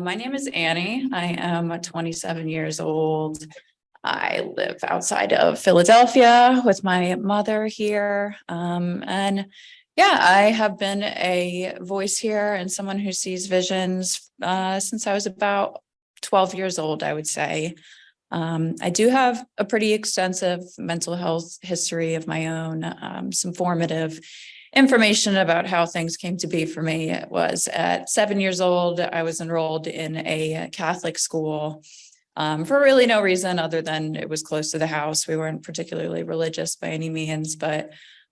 My name is Annie. I am 27 years old. I live outside of Philadelphia with my mother here. And yeah, I have been a voice here and someone who sees visions since I was about 12 years old, I would say. I do have a pretty extensive mental health history of my own, some formative information about how things came to be for me. It was at 7 years old, I was enrolled in a Catholic school for really no reason other than it was close to the house. We weren't particularly religious by any means, but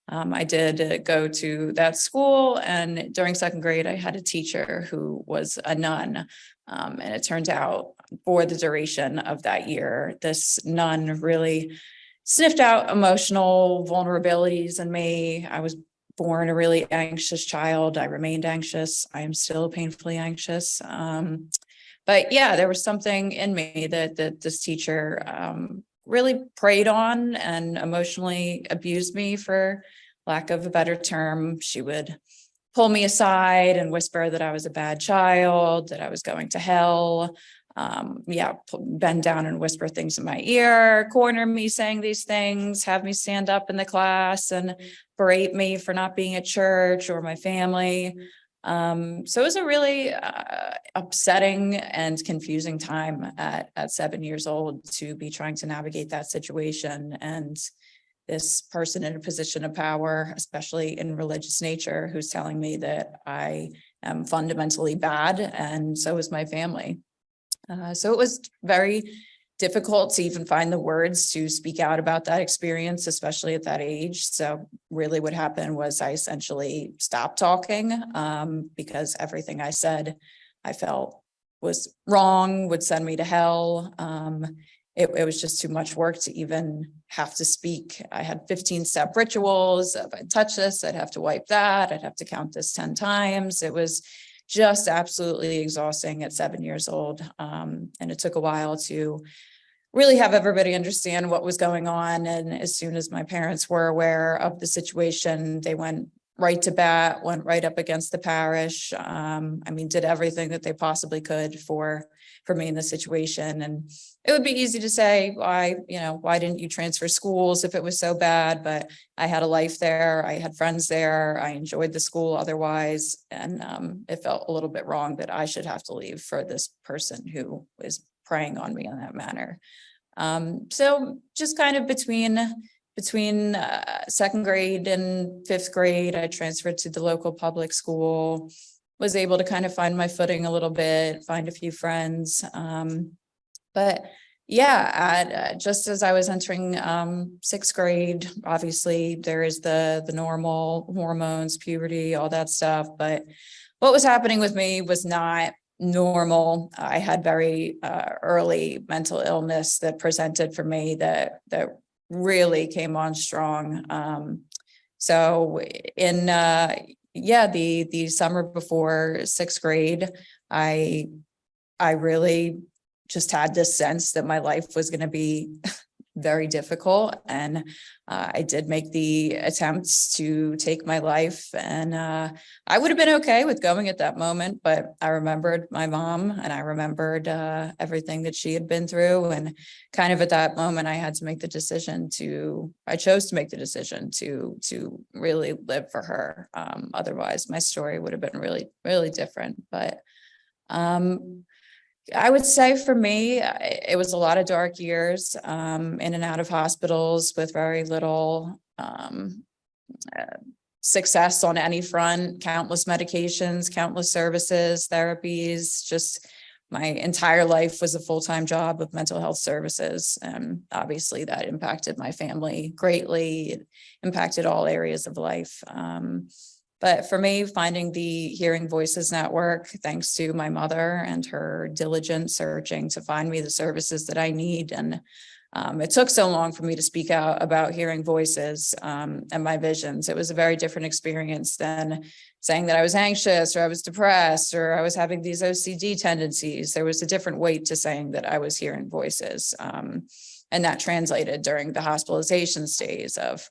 I did go to that school, and during second grade, I had a teacher who was a nun. And it turned out for the duration of that year, this nun really sniffed out emotional vulnerabilities in me. I was born a really anxious child. I remained anxious. I am still painfully anxious. But yeah, there was something in me that this teacher really preyed on and emotionally abused me, for lack of a better term. She would pull me aside and whisper that I was a bad child, that I was going to hell. Bend down and whisper things in my ear, corner me saying these things, have me stand up in the class and berate me for not being at church or my family. So it was a really upsetting and confusing time at 7 years old to be trying to navigate that situation. And this person in a position of power, especially in religious nature, who's telling me that I am fundamentally bad, and so is my family. So it was very difficult to even find the words to speak out about that experience, especially at that age. So really what happened was I essentially stopped talking because everything I said, I felt was wrong, would send me to hell. It was just too much work to even have to speak. I had 15-step rituals. If I touch this, I'd have to wipe that. I'd have to count this 10 times. It was just absolutely exhausting at 7 years old. And it took a while to really have everybody understand what was going on. And as soon as my parents were aware of the situation, they went right to bat, went right up against the parish. Did everything that they possibly could for me in the situation. And it would be easy to say, why didn't you transfer schools if it was so bad? But I had a life there. I had friends there. I enjoyed the school otherwise. And it felt a little bit wrong that I should have to leave for this person who is preying on me in that manner. So just kind of between second grade and fifth grade, I transferred to the local public school, was able to kind of find my footing a little bit, find a few friends. But yeah, just as I was entering sixth grade, obviously there is the normal hormones, puberty, all that stuff. But what was happening with me was not normal. I had very early mental illness that presented for me that really came on strong. So in the summer before sixth grade, I really just had this sense that my life was going to be very difficult. And I did make the attempts to take my life, and I would have been okay with going at that moment, but I remembered my mom, and I remembered everything that she had been through. And kind of at that moment, I chose to make the decision to really live for her. Otherwise, my story would have been really, really different. But I would say for me, it was a lot of dark years in and out of hospitals with very little success on any front, countless medications, countless services, therapies. Just my entire life was a full-time job with mental health services. And obviously that impacted my family greatly. It impacted all areas of life. But for me, finding the Hearing Voices Network, thanks to my mother and her diligent searching to find me the services that I need. And it took so long for me to speak out about hearing voices and my visions. It was a very different experience than saying that I was anxious or I was depressed or I was having these OCD tendencies. There was a different weight to saying that I was hearing voices. And that translated during the hospitalization stays of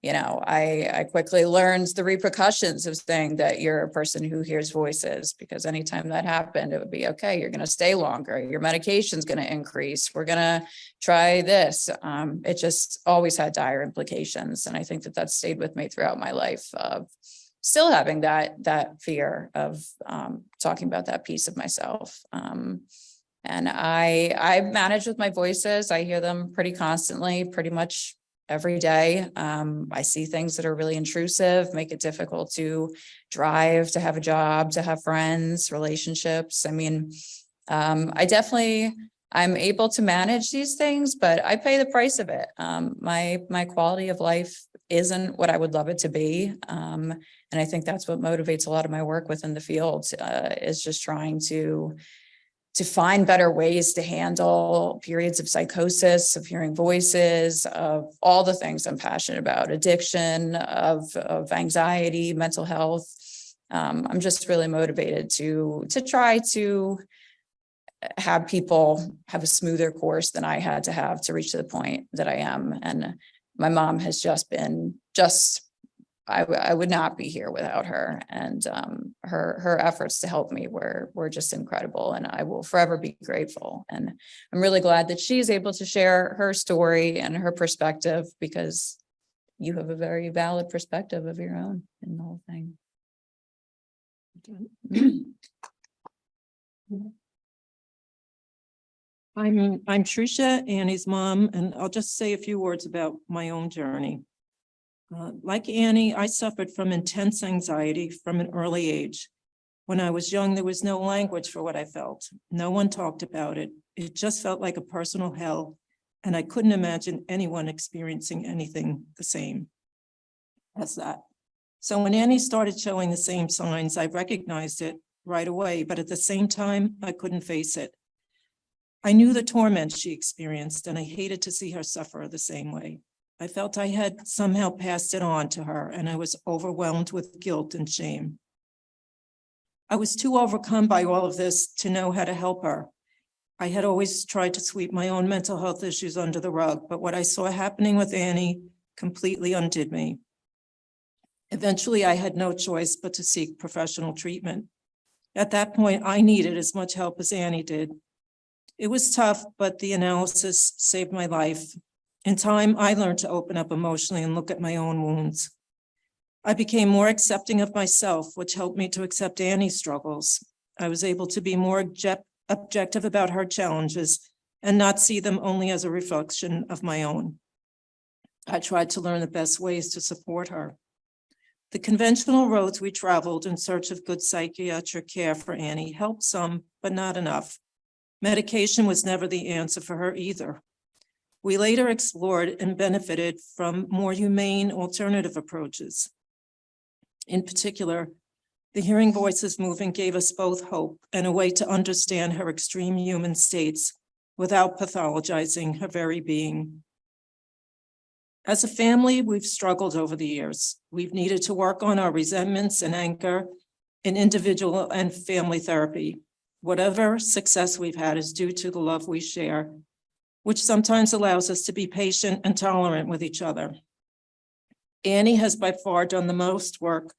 I quickly learned the repercussions of saying that you're a person who hears voices, because anytime that happened, it would be, okay, you're going to stay longer. Your medication's going to increase. We're going to try this. It just always had dire implications. And I think that stayed with me throughout my life, of still having that fear of talking about that piece of myself. And I manage with my voices. I hear them pretty constantly, pretty much every day. I see things that are really intrusive, make it difficult to drive, to have a job, to have friends, relationships. I mean, I'm able to manage these things, but I pay the price of it. My quality of life isn't what I would love it to be. And I think that's what motivates a lot of my work within the field, is just trying to find better ways to handle periods of psychosis, of hearing voices, of all the things I'm passionate about, addiction, of anxiety, mental health. I'm just really motivated to try to have people have a smoother course than I had to have to reach to the point that I am. And my mom has just been I would not be here without her, and her efforts to help me were just incredible, and I will forever be grateful. And I'm really glad that she's able to share her story and her perspective, because you have a very valid perspective of your own in the whole thing. I'm Tricia, Annie's mom, and I'll just say a few words about my own journey. Like Annie, I suffered from intense anxiety from an early age. When I was young, there was no language for what I felt. No one talked about it. It just felt like a personal hell, and I couldn't imagine anyone experiencing anything the same as that. So when Annie started showing the same signs, I recognized it right away, but at the same time, I couldn't face it. I knew the torment she experienced, and I hated to see her suffer the same way. I felt I had somehow passed it on to her, and I was overwhelmed with guilt and shame. I was too overcome by all of this to know how to help her. I had always tried to sweep my own mental health issues under the rug, but what I saw happening with Annie completely undid me. Eventually, I had no choice but to seek professional treatment. At that point, I needed as much help as Annie did. It was tough, but the analysis saved my life. In time, I learned to open up emotionally and look at my own wounds. I became more accepting of myself, which helped me to accept Annie's struggles. I was able to be more objective about her challenges and not see them only as a reflection of my own. I tried to learn the best ways to support her. The conventional roads we traveled in search of good psychiatric care for Annie helped some, but not enough. Medication was never the answer for her either. We later explored and benefited from more humane alternative approaches. In particular, the Hearing Voices movement gave us both hope and a way to understand her extreme human states without pathologizing her very being. As a family, we've struggled over the years. We've needed to work on our resentments and anger in individual and family therapy. Whatever success we've had is due to the love we share, which sometimes allows us to be patient and tolerant with each other. Annie has by far done the most work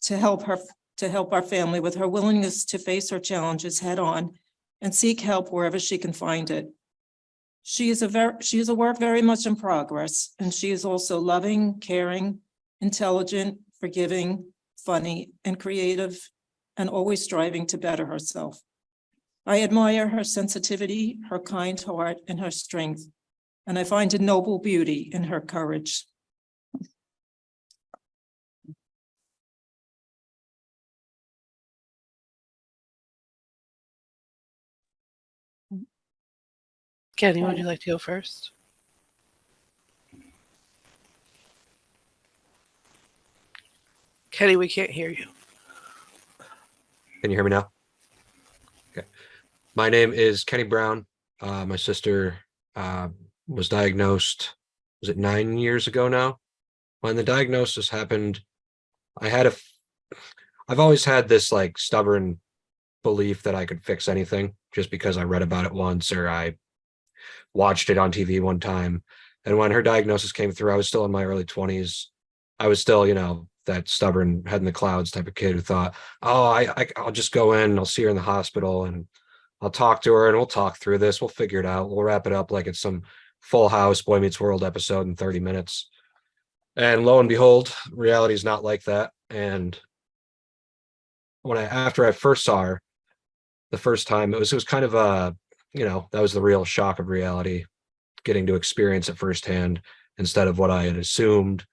to help our family with her willingness to face her challenges head on and seek help wherever she can find it. She is a work very much in progress, and she is also loving, caring, intelligent, forgiving, funny, and creative, and always striving to better herself. I admire her sensitivity, her kind heart, and her strength, and I find a noble beauty in her courage. Kenny, would you like to go first? Kenny, we can't hear you. Can you hear me now? Okay. My name is Kenny Brown. My sister was diagnosed, was it 9 years ago now? When the diagnosis happened, I've always had this like stubborn belief that I could fix anything just because I read about it once or I watched it on TV one time. And when her diagnosis came through, I was still in my early 20s. I was still, that stubborn head in the clouds type of kid who thought, oh, I'll just go in, I'll see her in the hospital and I'll talk to her and we'll talk through this. We'll figure it out. We'll wrap it up like it's some Full House, Boy Meets World episode in 30 minutes. And lo and behold, reality is not like that. And after I first saw her the first time, it was kind of that was the real shock of reality, getting to experience it firsthand instead of what I had assumed.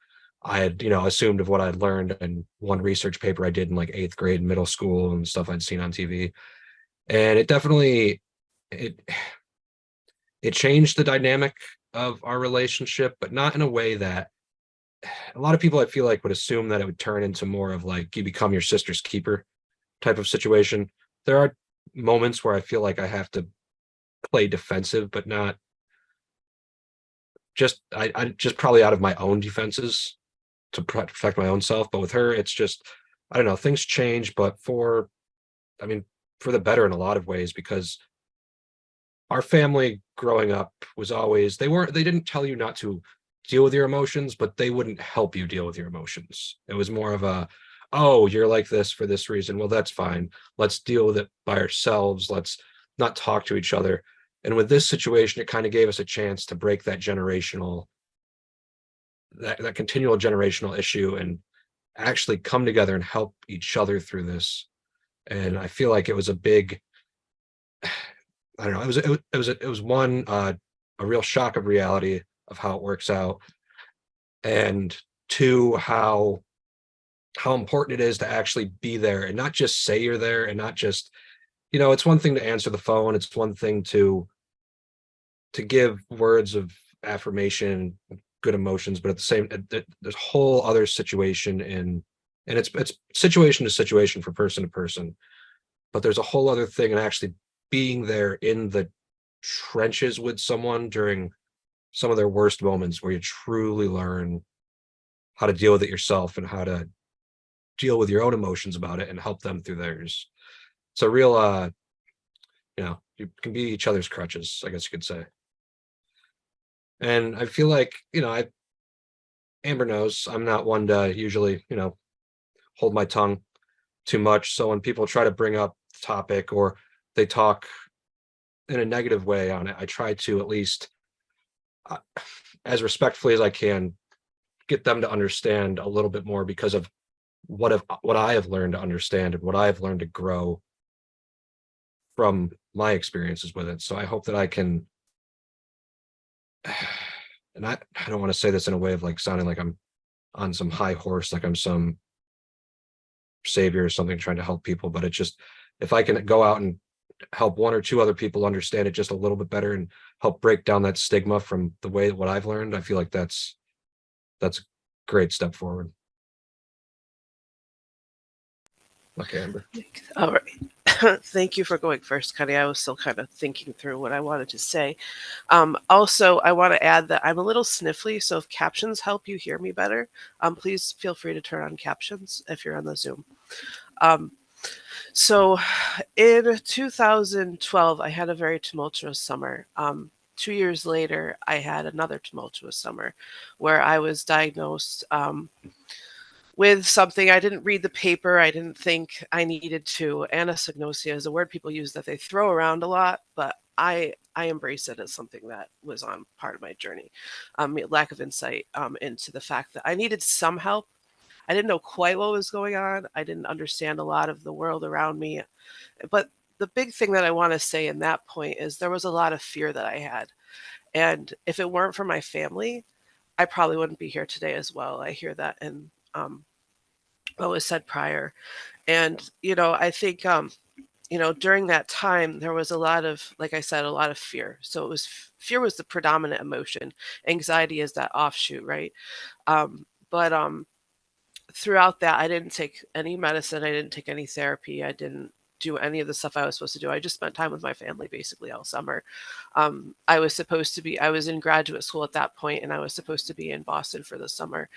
I had, assumed of what I'd learned in one research paper I did in like 8th grade, middle school, and stuff I'd seen on TV. And it definitely, it changed the dynamic of our relationship, but not in a way that a lot of people I feel like would assume that it would turn into more of like you become your sister's keeper type of situation. There are moments where I feel like I have to play defensive, but not just I just probably out of my own defenses to protect my own self. But with her, it's just, I don't know, things change, but for the better in a lot of ways, because our family growing up was always, they didn't tell you not to deal with your emotions, but they wouldn't help you deal with your emotions. It was more of a, oh, you're like this for this reason. Well, that's fine. Let's deal with it by ourselves. Let's not talk to each other. And with this situation, it kind of gave us a chance to break that that continual generational issue and actually come together and help each other through this. And I feel like it was a big, I don't know, it was one, a real shock of reality of how it works out, and two, how important it is to actually be there and not just say you're there, and not just, it's one thing to answer the phone, it's one thing to give words of affirmation, good emotions, but at the same, there's a whole other situation and it's situation to situation, for person to person, but there's a whole other thing in actually being there in the trenches with someone during some of their worst moments, where you truly learn how to deal with it yourself and how to deal with your own emotions about it and help them through theirs. It's a real, you can be each other's crutches, I guess you could say. And I feel like, Amber knows I'm not one to usually, hold my tongue too much. So when people try to bring up the topic or they talk in a negative way on it, I try to at least, as respectfully as I can, get them to understand a little bit more because of what I have learned to understand and what I have learned to grow from my experiences with it. So I hope that I can, and I don't want to say this in a way of like sounding like I'm on some high horse, like I'm some savior or something trying to help people, but it's just, if I can go out and help one or two other people understand it just a little bit better and help break down that stigma from the way what I've learned, I feel like that's a great step forward. Okay, Amber. All right. Thank you for going first, Connie. I was still kind of thinking through what I wanted to say. Also, I want to add that I'm a little sniffly, so if captions help you hear me better, please feel free to turn on captions if you're on the Zoom. So in 2012, I had a very tumultuous summer. 2 years later, I had another tumultuous summer where I was diagnosed with something. I didn't read the paper. I didn't think I needed to. Anosognosia is a word people use that they throw around a lot, but I embrace it as something that was on part of my journey. Lack of insight into the fact that I needed some help. I didn't know quite what was going on. I didn't understand a lot of the world around me. But the big thing that I want to say in that point is there was a lot of fear that I had. And if it weren't for my family, I probably wouldn't be here today as well. I hear that in what was said prior. And, I think, during that time, there was a lot of, like I said, a lot of fear. So fear was the predominant emotion. Anxiety is that offshoot, right? But throughout that, I didn't take any medicine. I didn't take any therapy. I didn't do any of the stuff I was supposed to do. I just spent time with my family basically all summer. I was in graduate school at that point, and I was supposed to be in Boston for the summer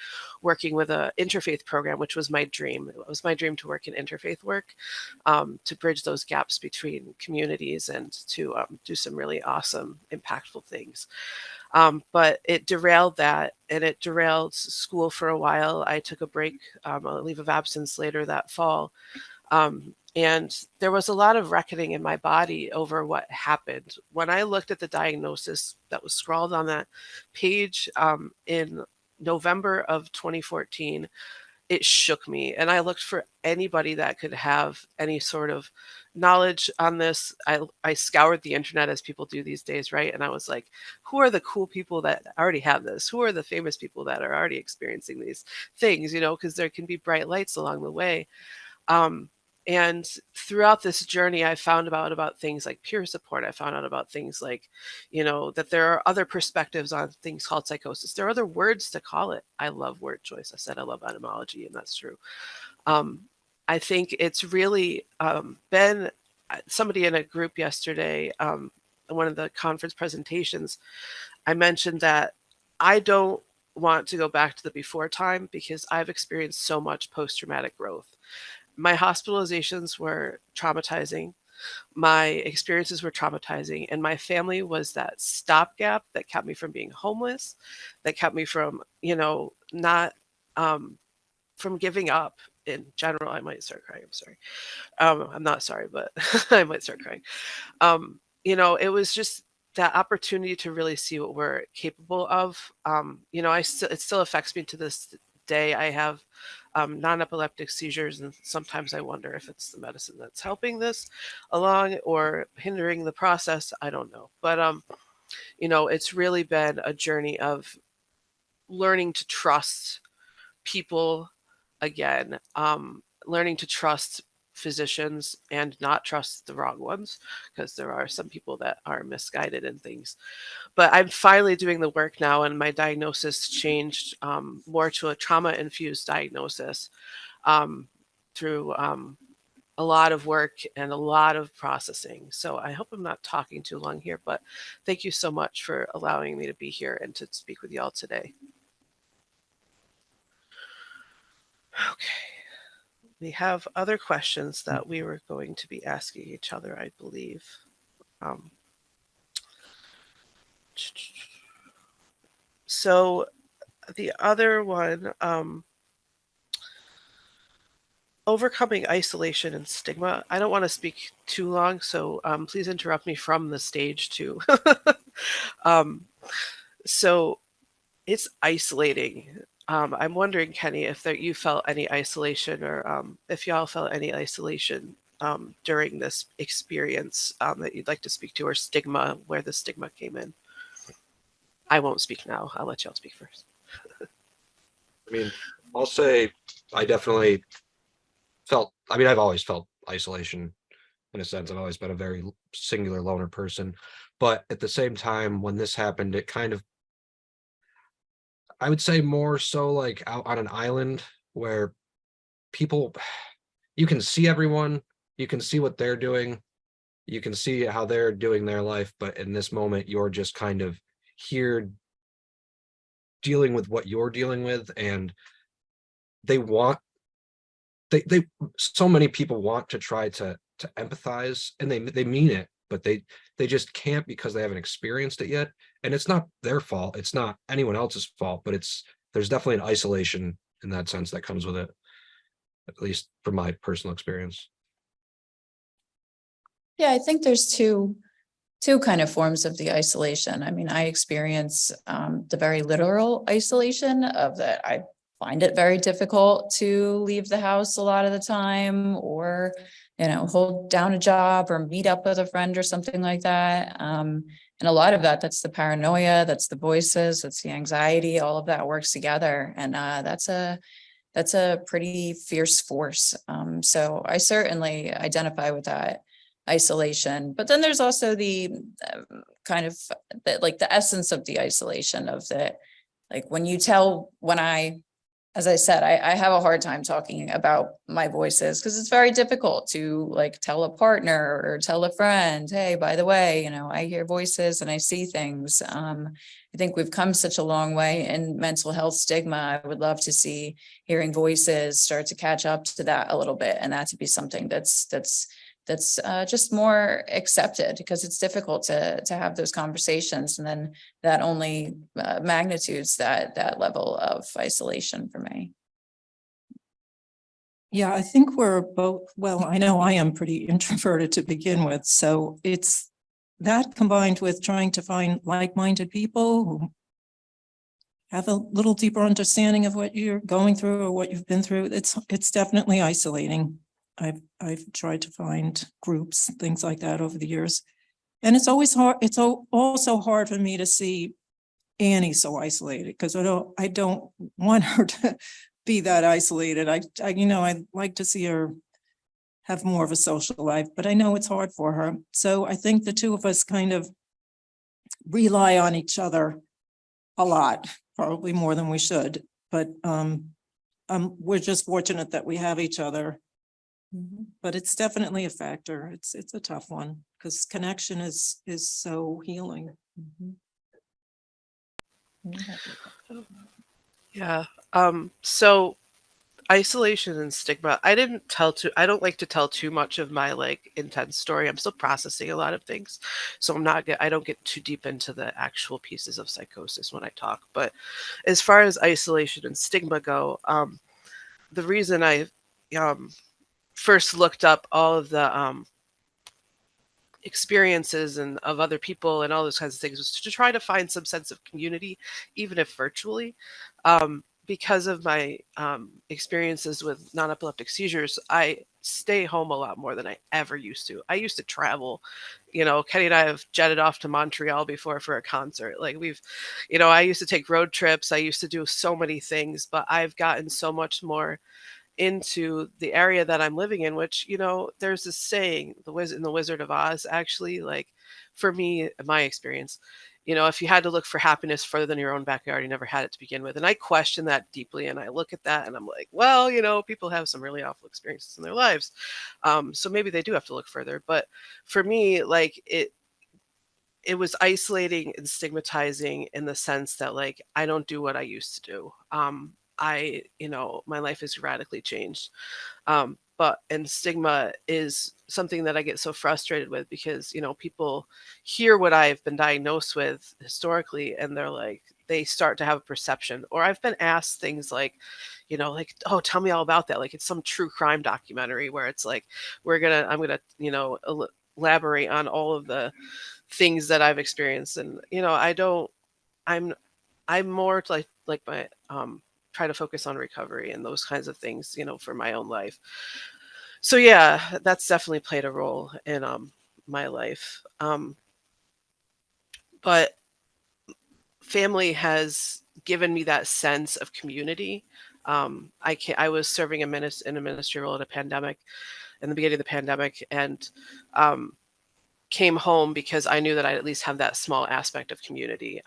working with a interfaith program, which was my dream. It was my dream to work in interfaith work, to bridge those gaps between communities and to do some really awesome, impactful things. But it derailed that, and it derailed school for a while. I took a break, a leave of absence later that fall. And there was a lot of reckoning in my body over what happened. When I looked at the diagnosis that was scrawled on that page in November of 2014, it shook me. And I looked for anybody that could have any sort of knowledge on this. I scoured the internet as people do these days, right? And I was like, who are the cool people that already have this? Who are the famous people that are already experiencing these things, because there can be bright lights along the way. And throughout this journey, I found out about things like peer support. I found out about things like, that there are other perspectives on things called psychosis. There are other words to call it. I love word choice. I said I love etymology, and that's true. I think it's really been somebody in a group yesterday, one of the conference presentations, I mentioned that I don't want to go back to the before time because I've experienced so much post-traumatic growth. My hospitalizations were traumatizing. My experiences were traumatizing, and my family was that stopgap that kept me from being homeless, that kept me from, not from giving up in general. I might start crying. I'm sorry. I'm not sorry, but I might start crying. It was just that opportunity to really see what we're capable of. It still affects me to this day. I have non-epileptic seizures, and sometimes I wonder if it's the medicine that's helping this along or hindering the process. I don't know, but it's really been a journey of learning to trust people again, learning to trust physicians and not trust the wrong ones, because there are some people that are misguided in things. But I'm finally doing the work now, and my diagnosis changed more to a trauma-infused diagnosis through a lot of work and a lot of processing. So I hope I'm not talking too long here, but thank you so much for allowing me to be here and to speak with y'all today. Okay. We have other questions that we were going to be asking each other, I believe. So the other one, overcoming isolation and stigma. I don't want to speak too long, so please interrupt me from the stage too. So it's isolating. I'm wondering, Kenny, if you felt any isolation, or if y'all felt any isolation during this experience that you'd like to speak to, or stigma, where the stigma came in. I won't speak now. I'll let y'all speak first. I'll say I definitely I've always felt isolation in a sense. I've always been a very singular loner person. But at the same time, when this happened, it kind of, I would say more so like out on an island where people, you can see everyone, you can see what they're doing, you can see how they're doing their life. But in this moment, you're just kind of here dealing with what you're dealing with. And they so many people want to try to empathize, and they mean it, but they just can't because they haven't experienced it yet. And it's not their fault, it's not anyone else's fault, but there's definitely an isolation in that sense that comes with it, at least from my personal experience. Yeah, I think there's two kind of forms of the isolation. I mean, I experience the very literal isolation of that. I find it very difficult to leave the house a lot of the time, or, hold down a job or meet up with a friend or something like that. And a lot of that's the paranoia, that's the voices, that's the anxiety, all of that works together. And that's a pretty fierce force. So I certainly identify with that isolation. But then there's also the kind of the essence of the isolation of the, like when I as I said, I have a hard time talking about my voices because it's very difficult to like tell a partner or tell a friend, hey, by the way, I hear voices and I see things. I think we've come such a long way in mental health stigma. I would love to see hearing voices start to catch up to that a little bit, and that to be something that's just more accepted, because it's difficult to have those conversations, and then that only magnitudes that level of isolation for me. Yeah, I think we're both, well, I know I am pretty introverted to begin with, so it's that combined with trying to find like-minded people who have a little deeper understanding of what you're going through or what you've been through. It's definitely isolating. I've tried to find groups, things like that over the years. And it's always hard. It's also hard for me to see Annie so isolated, because I don't want her to be that isolated. I'd like to see her have more of a social life, but I know it's hard for her. So I think the two of us kind of rely on each other a lot, probably more than we should, but we're just fortunate that we have each other. But it's definitely a factor. It's a tough one because connection is so healing. Yeah. So isolation and stigma. I don't like to tell too much of my like intense story. I'm still processing a lot of things. So I don't get too deep into the actual pieces of psychosis when I talk. But as far as isolation and stigma go, the reason I first looked up all of the experiences and of other people and all those kinds of things was to try to find some sense of community, even if virtually. Because of my experiences with non-epileptic seizures, I stay home a lot more than I ever used to. I used to travel. Kenny and I have jetted off to Montreal before for a concert. Like I used to take road trips. I used to do so many things, but I've gotten so much more into the area that I'm living in, which, there's this saying, in the Wizard of Oz, actually, like for me, my experience, if you had to look for happiness further than your own backyard, you never had it to begin with. And I question that deeply. And I look at that and I'm like, well, people have some really awful experiences in their lives. So maybe they do have to look further. But for me, like it was isolating and stigmatizing in the sense that like I don't do what I used to do. My life has radically changed. And stigma is something that I get so frustrated with because, people hear what I've been diagnosed with historically and they're like, they start to have a perception. Or I've been asked things like, oh, tell me all about that. Like it's some true crime documentary where it's like, I'm going to, elaborate on all of the things that I've experienced. And, I'm more like my, try to focus on recovery and those kinds of things, for my own life. So yeah, that's definitely played a role in my life. But family has given me that sense of community. I was serving in a ministry role in the beginning of the pandemic, and came home because I knew that I'd at least have that small aspect of community.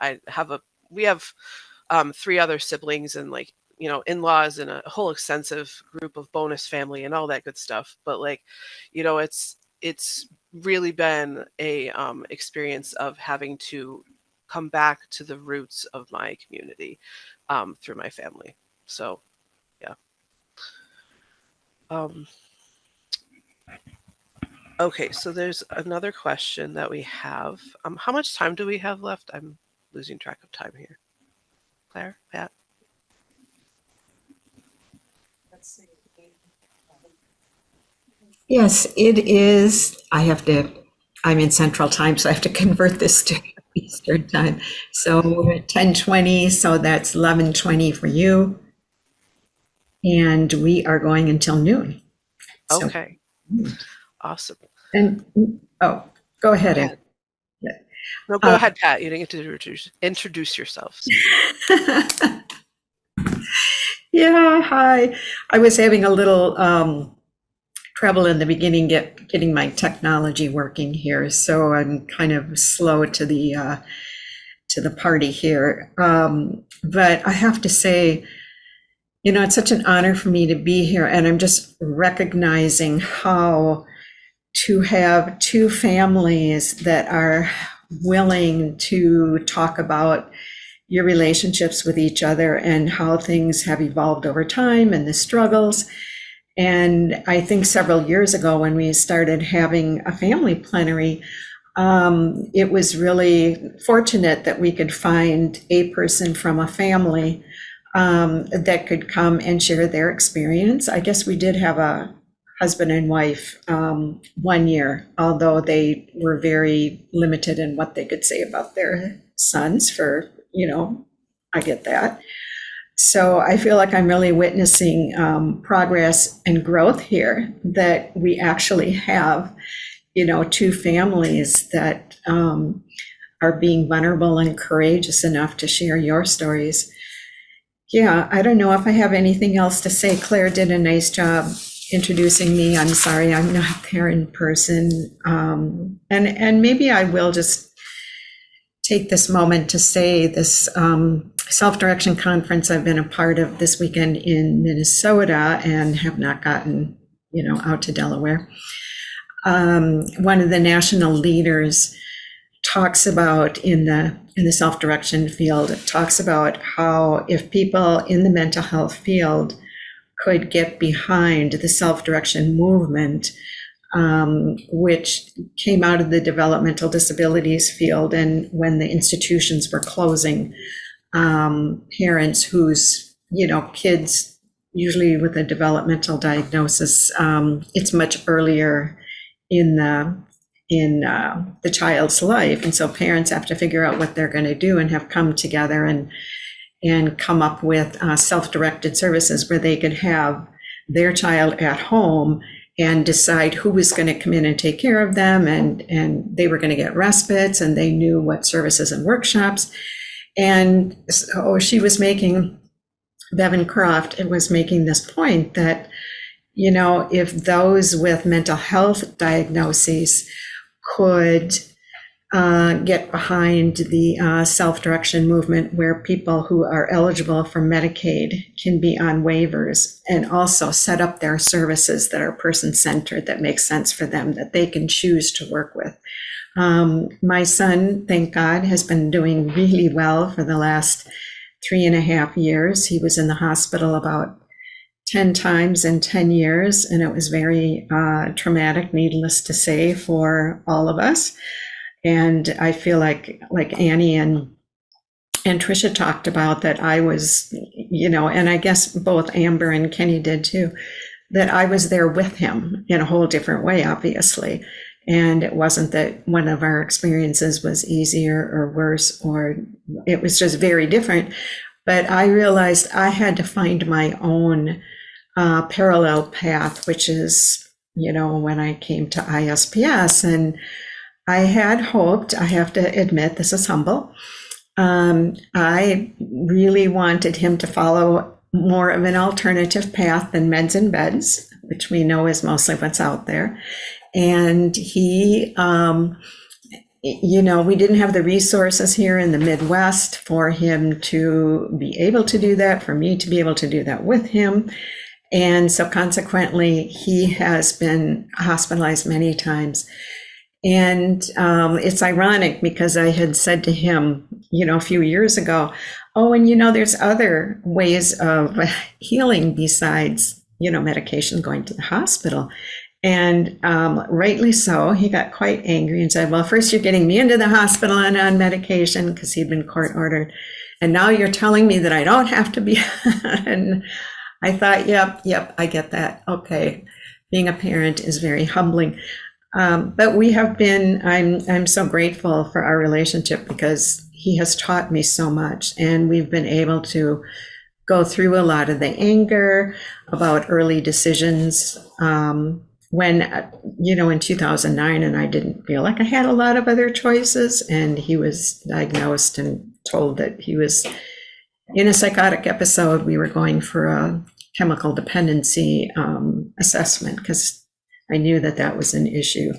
We have 3 other siblings and like, in-laws and a whole extensive group of bonus family and all that good stuff. But like, it's really been a experience of having to come back to the roots of my community through my family. So, yeah. Okay, so there's another question that we have. How much time do we have left? I'm losing track of time here. Claire, Pat? Yes, it is. I'm in Central Time, so I have to convert this to Eastern Time. So we're at 10:20, so that's 11:20 for you. And we are going until noon. So- Okay. Awesome. And, go ahead. Ed. No, go ahead, Pat. You didn't get to introduce yourself. Yeah, hi. I was having a little trouble in the beginning getting my technology working here, so I'm kind of slow to the party here. But I have to say, It's such an honor for me to be here, and I'm just recognizing how to have two families that are willing to talk about your relationships with each other and how things have evolved over time and the struggles. And I think several years ago when we started having a family plenary, it was really fortunate that we could find a person from a family that could come and share their experience. I guess we did have a husband and wife 1 year, although they were very limited in what they could say about their sons for, I get that. So I feel like I'm really witnessing progress and growth here, that we actually have, two families that are being vulnerable and courageous enough to share your stories. Yeah, I don't know if I have anything else to say. Claire did a nice job introducing me. I'm sorry I'm not there in person. And maybe I will just take this moment to say this self-direction conference I've been a part of this weekend in Minnesota and have not gotten, out to Delaware. One of the national leaders talks about in the self-direction field, talks about how if people in the mental health field could get behind the self-direction movement, which came out of the developmental disabilities field, and when the institutions were closing, parents whose kids, usually with a developmental diagnosis, it's much earlier in the child's life, and so parents have to figure out what they're going to do, and have come together and come up with self-directed services where they could have their child at home and decide who was going to come in and take care of them, and they were going to get respites, and they knew what services and workshops. And so Bevan Croft was making this point that, if those with mental health diagnoses could get behind the self-direction movement, where people who are eligible for Medicaid can be on waivers and also set up their services that are person-centered, that make sense for them, that they can choose to work with. My son, thank God, has been doing really well for the last 3.5 years. He was in the hospital about 10 times in 10 years, and it was very traumatic, needless to say, for all of us. And I feel like Annie and Tricia talked about, that I was, and I guess both Amber and Kenny did too, that I was there with him in a whole different way, obviously. And it wasn't that one of our experiences was easier or worse, or it was just very different. But I realized I had to find my own parallel path, which is, when I came to ISPS. And I had hoped, I have to admit, this is humble, I really wanted him to follow more of an alternative path than meds and beds, which we know is mostly what's out there. And he, we didn't have the resources here in the Midwest for him to be able to do that, for me to be able to do that with him. And so consequently, he has been hospitalized many times. And it's ironic, because I had said to him, a few years ago, there's other ways of healing besides, medication, going to the hospital. And rightly so, he got quite angry and said, well, first you're getting me into the hospital and on medication, because he'd been court ordered. And now you're telling me that I don't have to be. And I thought, yep, I get that. Okay. Being a parent is very humbling. But we have been, I'm so grateful for our relationship, because he has taught me so much, and we've been able to go through a lot of the anger about early decisions. When, in 2009, and I didn't feel like I had a lot of other choices, and he was diagnosed and told that he was in a psychotic episode. We were going for a chemical dependency assessment, because I knew that was an issue.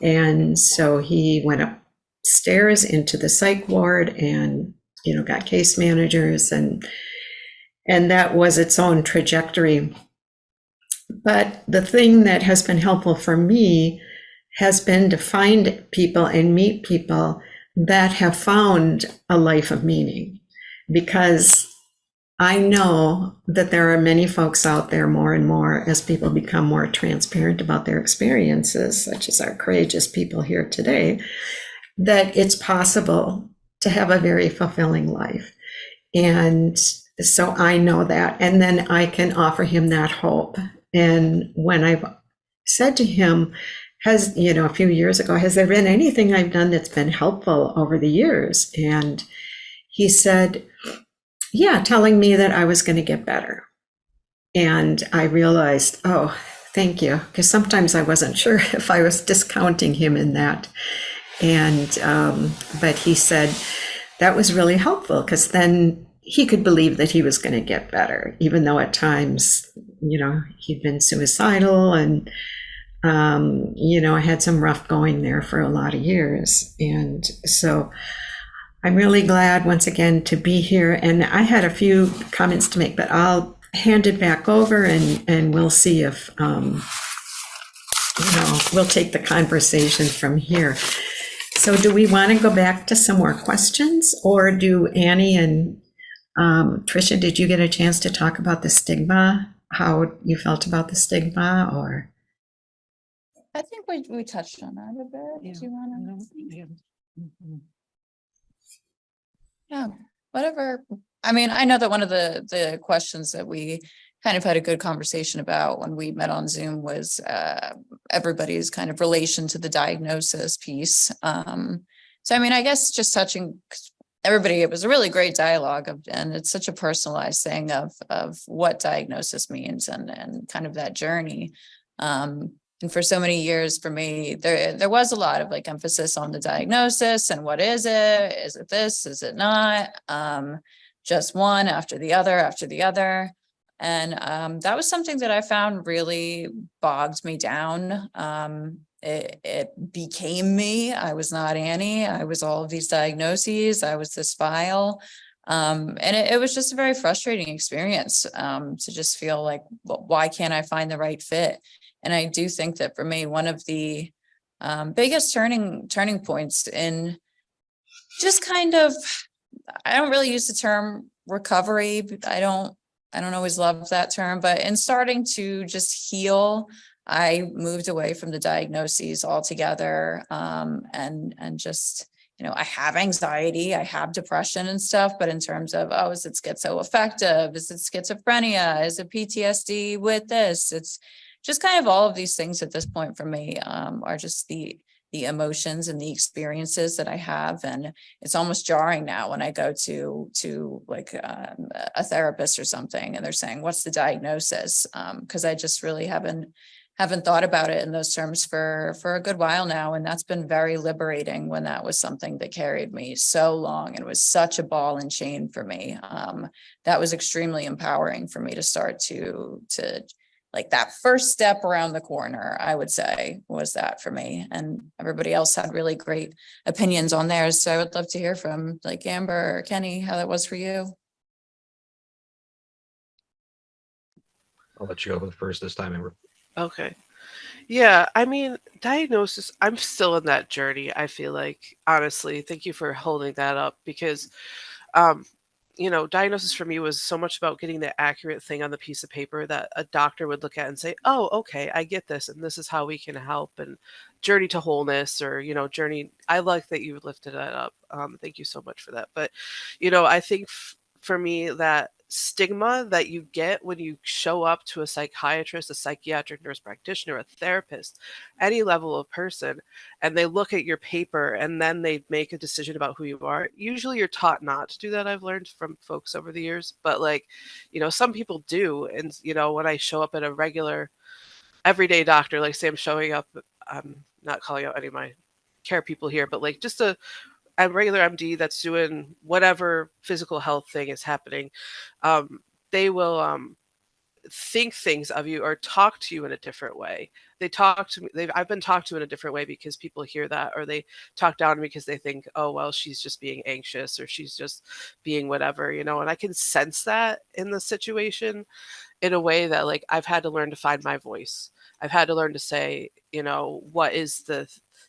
And so he went upstairs into the psych ward and, got case managers, and And that was its own trajectory. But the thing that has been helpful for me has been to find people and meet people that have found a life of meaning, because I know that there are many folks out there, more and more, as people become more transparent about their experiences, such as our courageous people here today, that it's possible to have a very fulfilling life. And so I know that, and then I can offer him that hope. And when I've said to him, a few years ago, has there been anything I've done that's been helpful over the years? And he said, yeah, telling me that I was going to get better. And I realized, oh, thank you, because sometimes I wasn't sure if I was discounting him in that. And but he said that was really helpful, because then he could believe that he was going to get better, even though at times, he'd been suicidal and, I had some rough going there for a lot of years. And so I'm really glad once again to be here. And I had a few comments to make, but I'll hand it back over and we'll see if, we'll take the conversation from here. So do we want to go back to some more questions, or do Annie and Tricia, did you get a chance to talk about the stigma, how you felt about the stigma, or? I think we touched on that a bit. Do you want to? Yeah, whatever. I mean, I know that one of the questions that we kind of had a good conversation about when we met on Zoom was everybody's kind of relation to the diagnosis piece. So, I mean, I guess just touching everybody, it was a really great dialogue and it's such a personalized thing of what diagnosis means and kind of that journey. And for so many years for me, there was a lot of like emphasis on the diagnosis and what is it? Is it this? Is it not? Just one after the other. And that was something that I found really bogged me down. It became me. I was not Annie. I was all of these diagnoses. I was this file. And it was just a very frustrating experience to just feel like, well, why can't I find the right fit? And I do think that for me, one of the biggest turning points in just kind of, I don't really use the term recovery. I don't always love that term, but in starting to just heal, I moved away from the diagnoses altogether. And just, I have anxiety, I have depression and stuff, but in terms of, is it schizoaffective? Is it schizophrenia? Is it PTSD with this? It's just kind of all of these things at this point for me are just the emotions and the experiences that I have. And it's almost jarring now when I go to like a therapist or something and they're saying, what's the diagnosis? Because I just really haven't thought about it in those terms for a good while now. And that's been very liberating when that was something that carried me so long and was such a ball and chain for me. That was extremely empowering for me to start to like that first step around the corner, I would say, was that for me. And everybody else had really great opinions on theirs. So I would love to hear from like Amber or Kenny, how that was for you. I'll let you go first this time, Amber. Okay. Yeah, I mean, diagnosis, I'm still in that journey, I feel like, honestly. Thank you for holding that up because diagnosis for me was so much about getting the accurate thing on the piece of paper that a doctor would look at and say, oh, okay, I get this. And this is how we can help and journey to wholeness or, journey. I like that you lifted that up. Thank you so much for that. But, I think for me, that stigma that you get when you show up to a psychiatrist, a psychiatric nurse practitioner, a therapist, any level of person, and they look at your paper and then they make a decision about who you are. Usually you're taught not to do that. I've learned from folks over the years, but some people do. And, when I show up at a regular everyday doctor, like say I'm showing up, I'm not calling out any of my care people here, but like just a regular MD that's doing whatever physical health thing is happening, they will think things of you or talk to you in a different way. They talk to me. I've been talked to in a different way because people hear that, or they talk down to me because they think, oh, well, she's just being anxious or she's just being whatever, you know, and I can sense that in the situation in a way that like I've had to learn to find my voice. I've had to learn to say, you know, what is the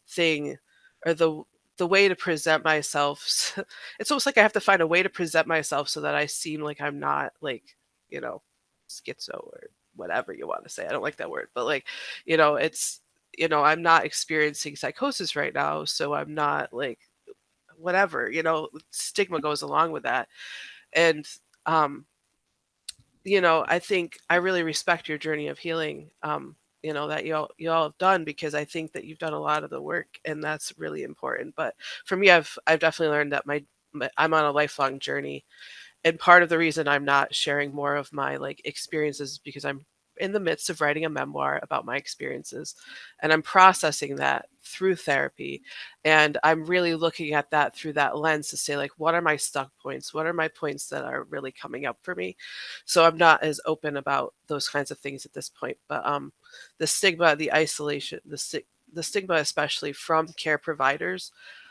thing or the way to present myself. It's almost like I have to find a way to present myself so that I seem like I'm not like, you know, schizo or whatever you want to say. I don't like that word, but like, you know, it's, you know, I'm not experiencing psychosis right now, so I'm not like whatever, you know, stigma goes along with that. And you know, I think I really respect your journey of healing, you know, that you all have done, because I think that you've done a lot of the work and that's really important. But for me, I've definitely learned that I'm on a lifelong journey. And part of the reason I'm not sharing more of my like experiences is because I'm in the midst of writing a memoir about my experiences, and I'm processing that through therapy. And I'm really looking at that through that lens to say, like, what are my stuck points? What are my points that are really coming up for me? So I'm not as open about those kinds of things at this point. But the stigma, the isolation, the stigma, especially from care providers,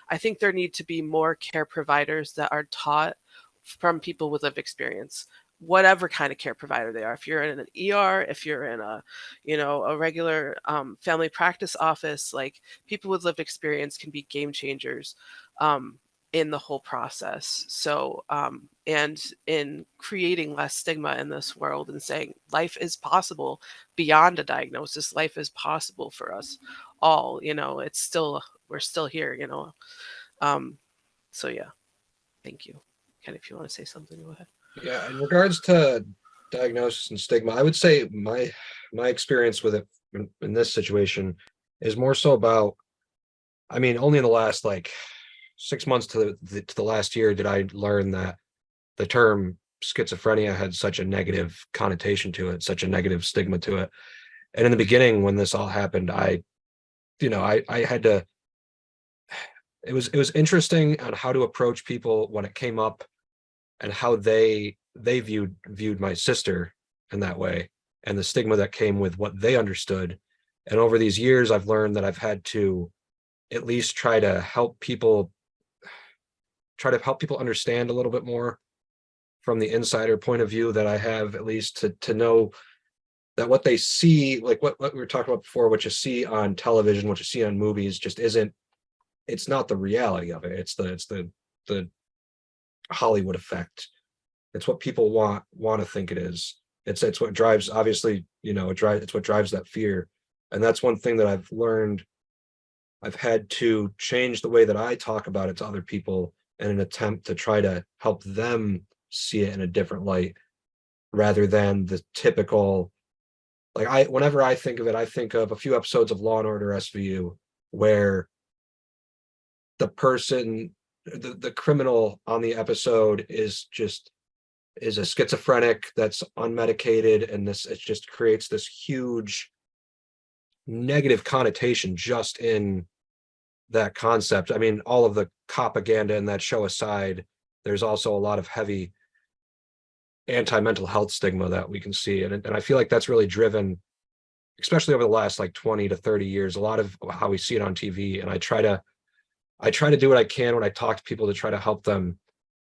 I think there need to be more care providers that are taught from people with lived experience, whatever kind of care provider they are. If you're in an ER, if you're in a, you know, a regular family practice office, like people with lived experience can be game changers in the whole process. So, and in creating less stigma in this world and saying life is possible beyond a diagnosis, life is possible for us all, you know, it's still, we're still here, you know. So yeah, thank you. Ken, if you want to say something, go ahead. Yeah, in regards to diagnosis and stigma, I would say my experience with it in this situation is more so about, I mean, only in the last like 6 months to the last year did I learn that the term schizophrenia had such a negative connotation to it, such a negative stigma to it. And in the beginning, when this all happened, I had to, it was interesting on how to approach people when it came up and how they viewed my sister in that way, and the stigma that came with what they understood. And over these years, I've learned that I've had to at least try to help people understand a little bit more from the insider point of view that I have, at least to know that what they see, like what we were talking about before, what you see on television, what you see on movies, just isn't, it's not the reality of it. It's the Hollywood effect. It's what people want to think it is. It's what drives, obviously, you know, it's what drives that fear. And that's one thing that I've learned. I've had to change the way that I talk about it to other people in an attempt to try to help them see it in a different light, rather than the typical, like, whenever I think of it, I think of a few episodes of Law and Order SVU where the person, the criminal on the episode is a schizophrenic that's unmedicated, and it just creates this huge negative connotation just in that concept. I mean, all of the propaganda in that show aside, there's also a lot of heavy anti-mental health stigma that we can see, and I feel like that's really driven, especially over the last like 20 to 30 years, a lot of how we see it on TV. And I try to do what I can when I talk to people to try to help them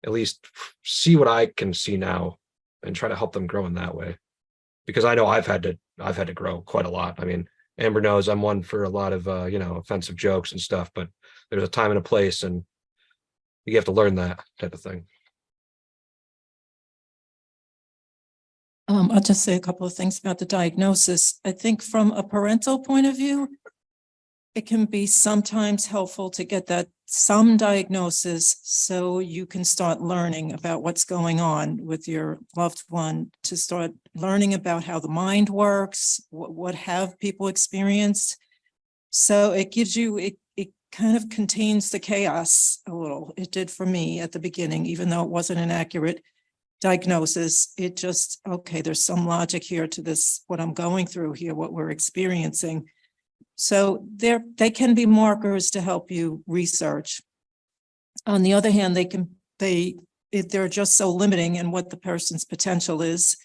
at least see what I can see now and try to help them grow in that way. Because I know I've had to grow quite a lot. I mean, Amber knows I'm one for a lot of offensive jokes and stuff, but there's a time and a place, and you have to learn that type of thing. I'll just say a couple of things about the diagnosis. I think from a parental point of view, it can be sometimes helpful to get some diagnosis so you can start learning about what's going on with your loved one, to start learning about how the mind works, what have people experienced. So it gives you, it kind of contains the chaos a little. It did for me at the beginning, even though it wasn't an accurate diagnosis. It just, okay, there's some logic here to this, what I'm going through here, what we're experiencing. So they can be markers to help you research. On the other hand, they're just so limiting in what the person's potential is.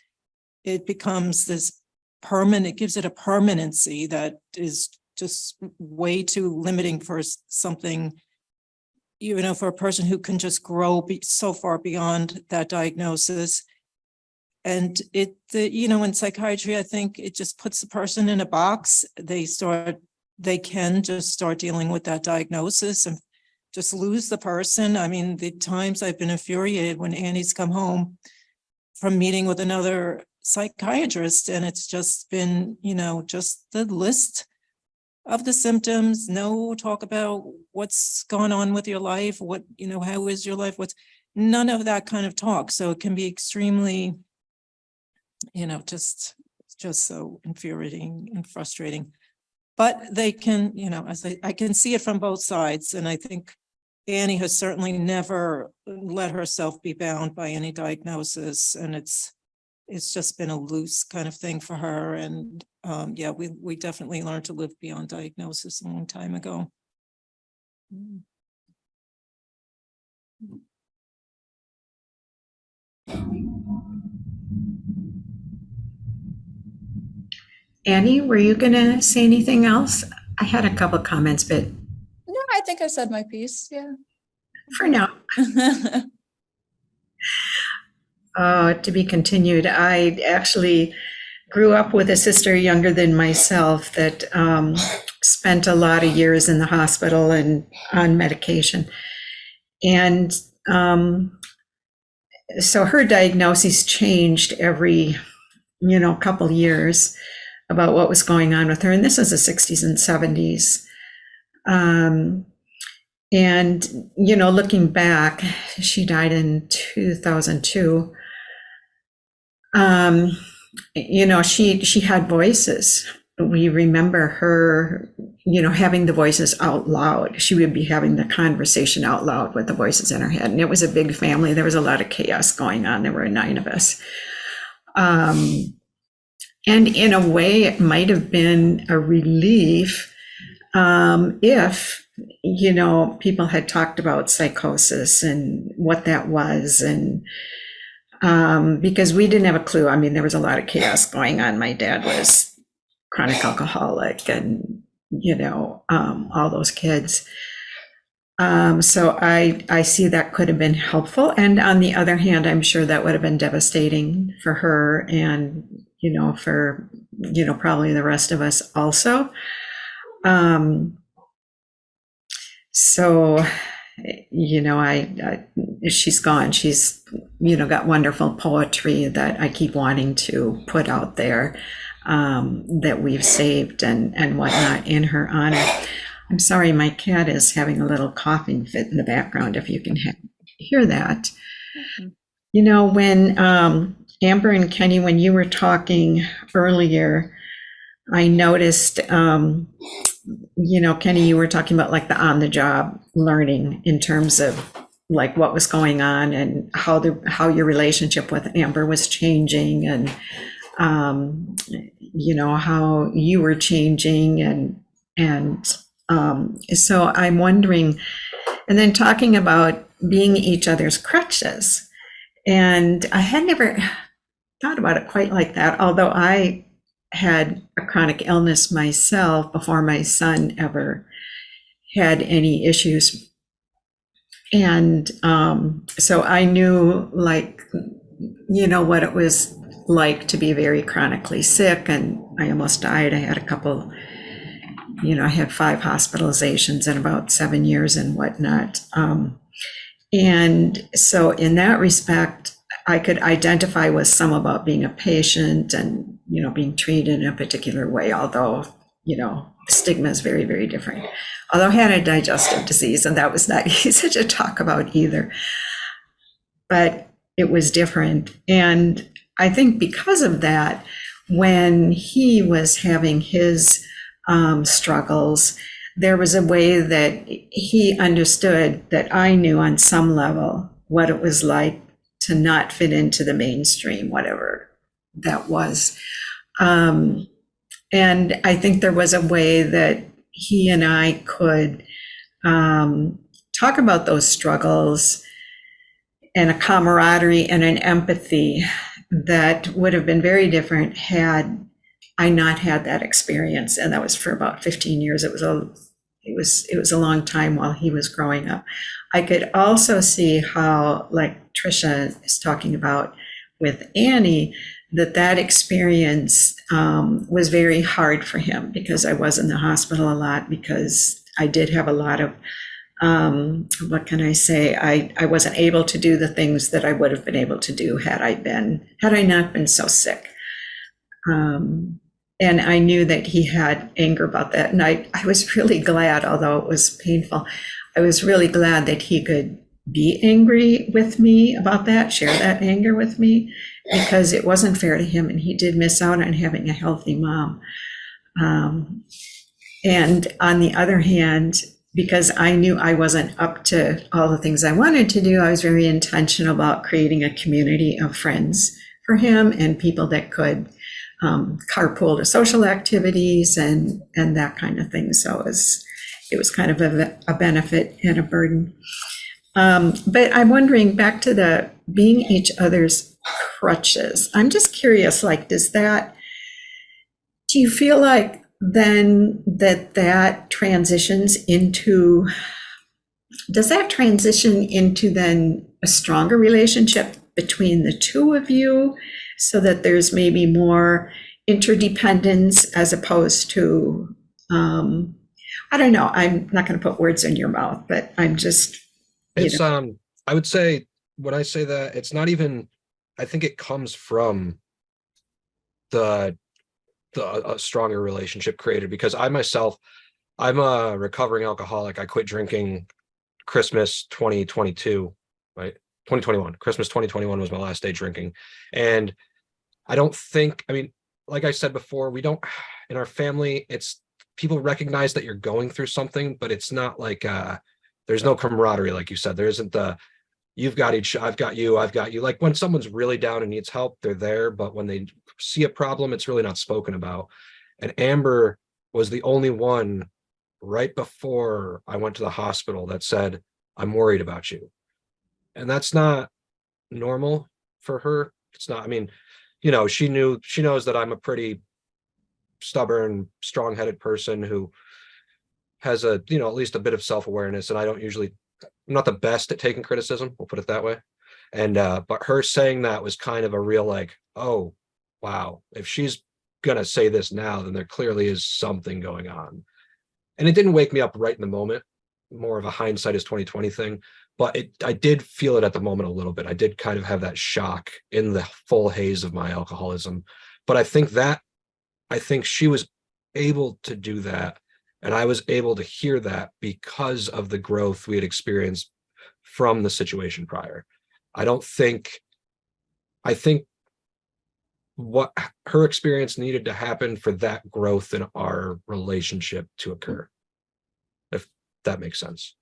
it becomes this permanent, it gives it a permanency that is just way too limiting for something, for a person who can just grow so far beyond that diagnosis. And in psychiatry, I think it just puts the person in a box. They can just start dealing with that diagnosis and just lose the person. I mean, the times I've been infuriated when Annie's come home from meeting with another psychiatrist, and it's just been, just the list of the symptoms, no talk about what's going on with your life, how is your life, none of that kind of talk. So it can be extremely, just so infuriating and frustrating. But they can, I can see it from both sides. And I think Annie has certainly never let herself be bound by any diagnosis. And it's just been a loose kind of thing for her. And we definitely learned to live beyond diagnosis a long time ago. Annie, were you going to say anything else? I had a couple comments, but No, I think I said my piece. Yeah. for now, to be continued. I actually grew up with a sister younger than myself that spent a lot of years in the hospital and on medication. And so her diagnosis changed every, couple years about what was going on with her. And this was the 60s and 70s. And, looking back, she died in 2002. She had voices. We remember her, having the voices out loud. She would be having the conversation out loud with the voices in her head. And it was a big family. There was a lot of chaos going on. There were 9 of us. And in a way, it might have been a relief if, people had talked about psychosis and what that was. And because we didn't have a clue. I mean, there was a lot of chaos going on. My dad was chronic alcoholic and, all those kids. So I see that could have been helpful. And on the other hand, I'm sure that would have been devastating for her and, for, probably the rest of us also. So, she's gone. She's, got wonderful poetry that I keep wanting to put out there, that we've saved and whatnot in her honor. I'm sorry, my cat is having a little coughing fit in the background, if you can hear that. Mm-hmm. When Amber and Kenny, when you were talking earlier, I noticed, Kenny, you were talking about like the on-the-job learning in terms of like what was going on and how your relationship with Amber was changing and, how you were changing and so I'm wondering, and then talking about being each other's crutches. And I had never thought about it quite like that, although I had a chronic illness myself before my son ever had any issues. And so I knew what it was like to be very chronically sick, and I almost died. I had a couple, I had 5 hospitalizations in about 7 years and whatnot. And so in that respect, I could identify with some about being a patient and, being treated in a particular way, although, stigma is very, very different. Although I had a digestive disease, and that was not easy to talk about either. But it was different. And I think because of that, when he was having his struggles, there was a way that he understood that I knew on some level what it was like to not fit into the mainstream, whatever that was. And I think there was a way that he and I could talk about those struggles and a camaraderie and an empathy that would have been very different had I not had that experience. And that was for about 15 years. It was a long time while he was growing up. I could also see how, like Tricia is talking about with Annie, that experience was very hard for him because I was in the hospital a lot, because I did have a lot of, what can I say? I wasn't able to do the things that I would have been able to do had I not been so sick. And I knew that he had anger about that. And I was really glad, although it was painful, I was really glad that he could be angry with me about that, share that anger with me, because it wasn't fair to him. And he did miss out on having a healthy mom. And on the other hand, because I knew I wasn't up to all the things I wanted to do, I was very intentional about creating a community of friends for him and people that could carpool to social activities and that kind of thing. So it was kind of a benefit and a burden. But I'm wondering, back to the being each other's crutches. I'm just curious, like, do you feel like then that transitions into, does that transition into then a stronger relationship between the two of you, so that there's maybe more interdependence as opposed to, I don't know, I'm not going to put words in your mouth, but I'm just, It's, I would say, when I say that, it's not even, I think it comes from a stronger relationship created, because I myself, I'm a recovering alcoholic. I quit drinking Christmas 2022, right? 2021. Christmas 2021 was my last day drinking. And I don't think, I mean, like I said before, we don't, in our family, it's, people recognize that you're going through something, but it's not like, there's no camaraderie, like you said. There isn't the, you've got each, I've got you, I've got you. Like when someone's really down and needs help, they're there. But when they see a problem, it's really not spoken about. And Amber was the only one right before I went to the hospital that said, I'm worried about you. And that's not normal for her. It's not, I mean, you know, she knows that I'm a pretty stubborn, strong-headed person who has a, you know, at least a bit of self-awareness. And I don't usually, I'm not the best at taking criticism, we'll put it that way. And but her saying that was kind of a real like, oh wow, if she's gonna say this now, then there clearly is something going on. And it didn't wake me up right in the moment, more of a hindsight is 2020 thing, but I did feel it at the moment a little bit. I did kind of have that shock in the full haze of my alcoholism. But I think she was able to do that, and I was able to hear that because of the growth we had experienced from the situation prior. I think what her experience needed to happen for that growth in our relationship to occur, if that makes sense.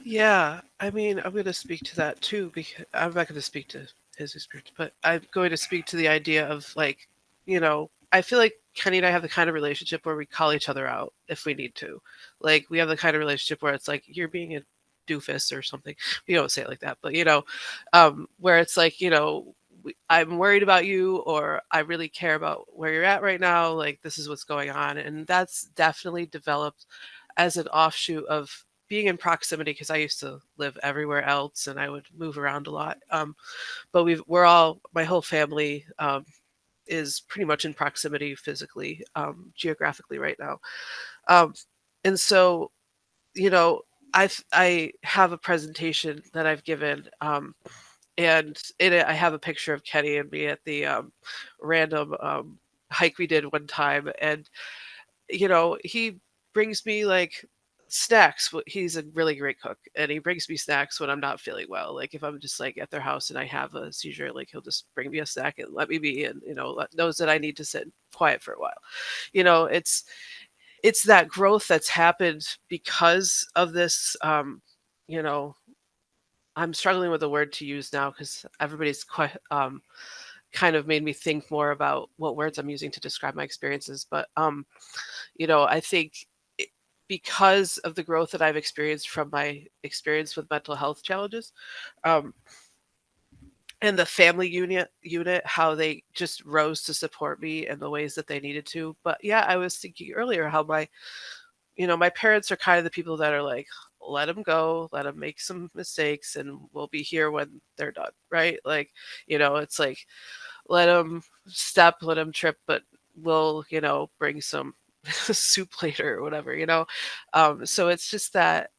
Yeah, I mean, I'm going to speak to that too, because I'm not going to speak to his experience, but I'm going to speak to the idea of, like, you know, I feel like Kenny and I have the kind of relationship where we call each other out if we need to. Like, we have the kind of relationship where it's like, you're being a doofus or something. We don't say it like that, but, you know, where it's like, you know, I'm worried about you, or I really care about where you're at right now. Like, this is what's going on. And that's definitely developed as an offshoot of being in proximity, because I used to live everywhere else and I would move around a lot. But we're all, my whole family is pretty much in proximity physically, geographically right now. And so, you know, I have a presentation that I've given, and in it I have a picture of Kenny and me at the random hike we did one time. And, you know, he brings me like snacks. He's a really great cook, and he brings me snacks when I'm not feeling well. Like if I'm just like at their house and I have a seizure, like he'll just bring me a snack and let me be, and, you know, knows that I need to sit quiet for a while. You know, it's that growth that's happened because of this. You know, I'm struggling with a word to use now because everybody's quite kind of made me think more about what words I'm using to describe my experiences. But you know, I think because of the growth that I've experienced from my experience with mental health challenges, um, and the family unit, how they just rose to support me in the ways that they needed to. But yeah, I was thinking earlier how my parents are kind of the people that are like, let them go, let them make some mistakes, and we'll be here when they're done, right? Like, it's like, let them step, let them trip, but we'll, bring some soup later or whatever. So it's just that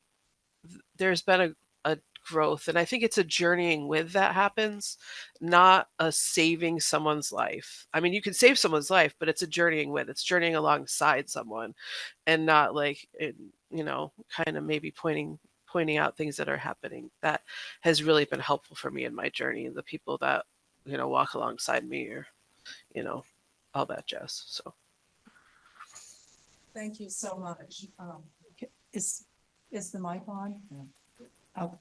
there's been a growth, and I think it's a journeying with that happens, not a saving someone's life. I mean, you can save someone's life, but it's a journeying with, it's journeying alongside someone, and not like kind of maybe pointing out things that are happening. That has really been helpful for me in my journey, and the people that walk alongside me, or all that jazz. So Thank you so much. Is the mic on? Oh,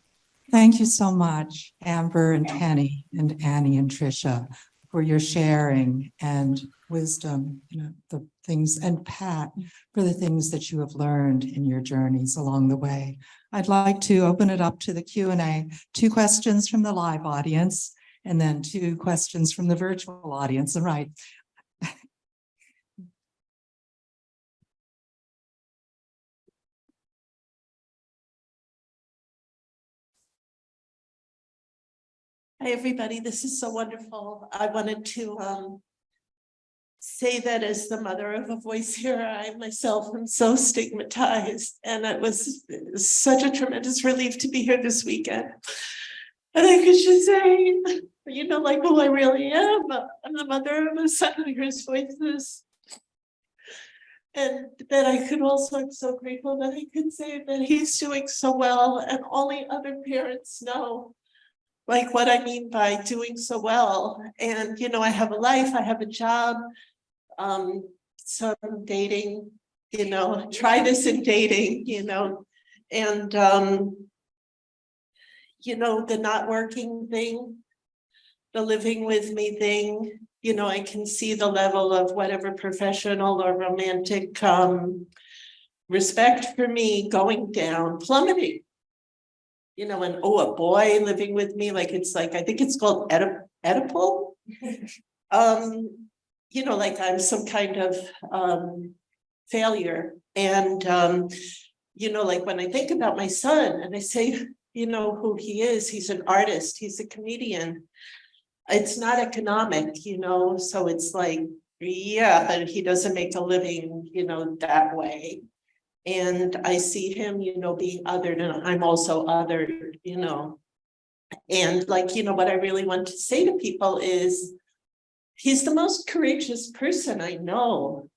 Thank you so much, Amber and Kenny and Annie and Tricia, for your sharing and wisdom, the things, and Pat, for the things that you have learned in your journeys along the way. I'd like to open it up to the Q&A. 2 questions from the live audience, and then 2 questions from the virtual audience. All right. Hi, everybody. This is so wonderful. I wanted to say that as the mother of a voice here, I myself am so stigmatized, and it was such a tremendous relief to be here this weekend. And I could just say, like who I really am. I'm the mother of a son who hears voices. And that I could also, I'm so grateful that I could say that he's doing so well, and only other parents know like what I mean by doing so well. And, I have a life, I have a job. So I'm dating, try this in dating, and, the not working thing, the living with me thing, I can see the level of whatever professional or romantic respect for me going down, plummeting. And a boy living with me, like I think it's called Oedipal. Like I'm some kind of failure. And like when I think about my son and I say, who he is, he's an artist, he's a comedian. It's not economic, so it's like, yeah, but he doesn't make a living, that way. And I see him, being othered, and I'm also othered, and like, what I really want to say to people is he's the most courageous person I know.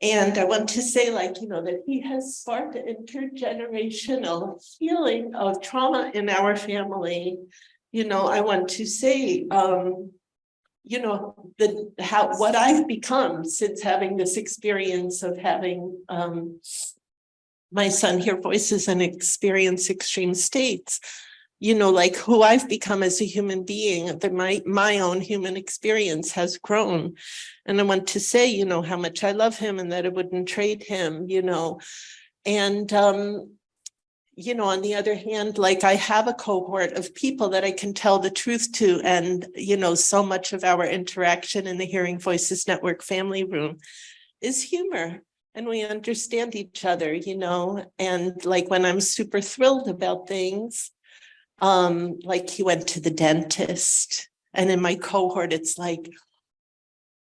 And I want to say, like, that he has sparked an intergenerational healing of trauma in our family. I want to say, what I've become since having this experience of having my son hear voices and experience extreme states, like who I've become as a human being, that my own human experience has grown. And I want to say, how much I love him and that I wouldn't trade him, and on the other hand, like I have a cohort of people that I can tell the truth to. And, so much of our interaction in the Hearing Voices Network family room is humor. And we understand each other, and like when I'm super thrilled about things, like he went to the dentist, and in my cohort, it's like,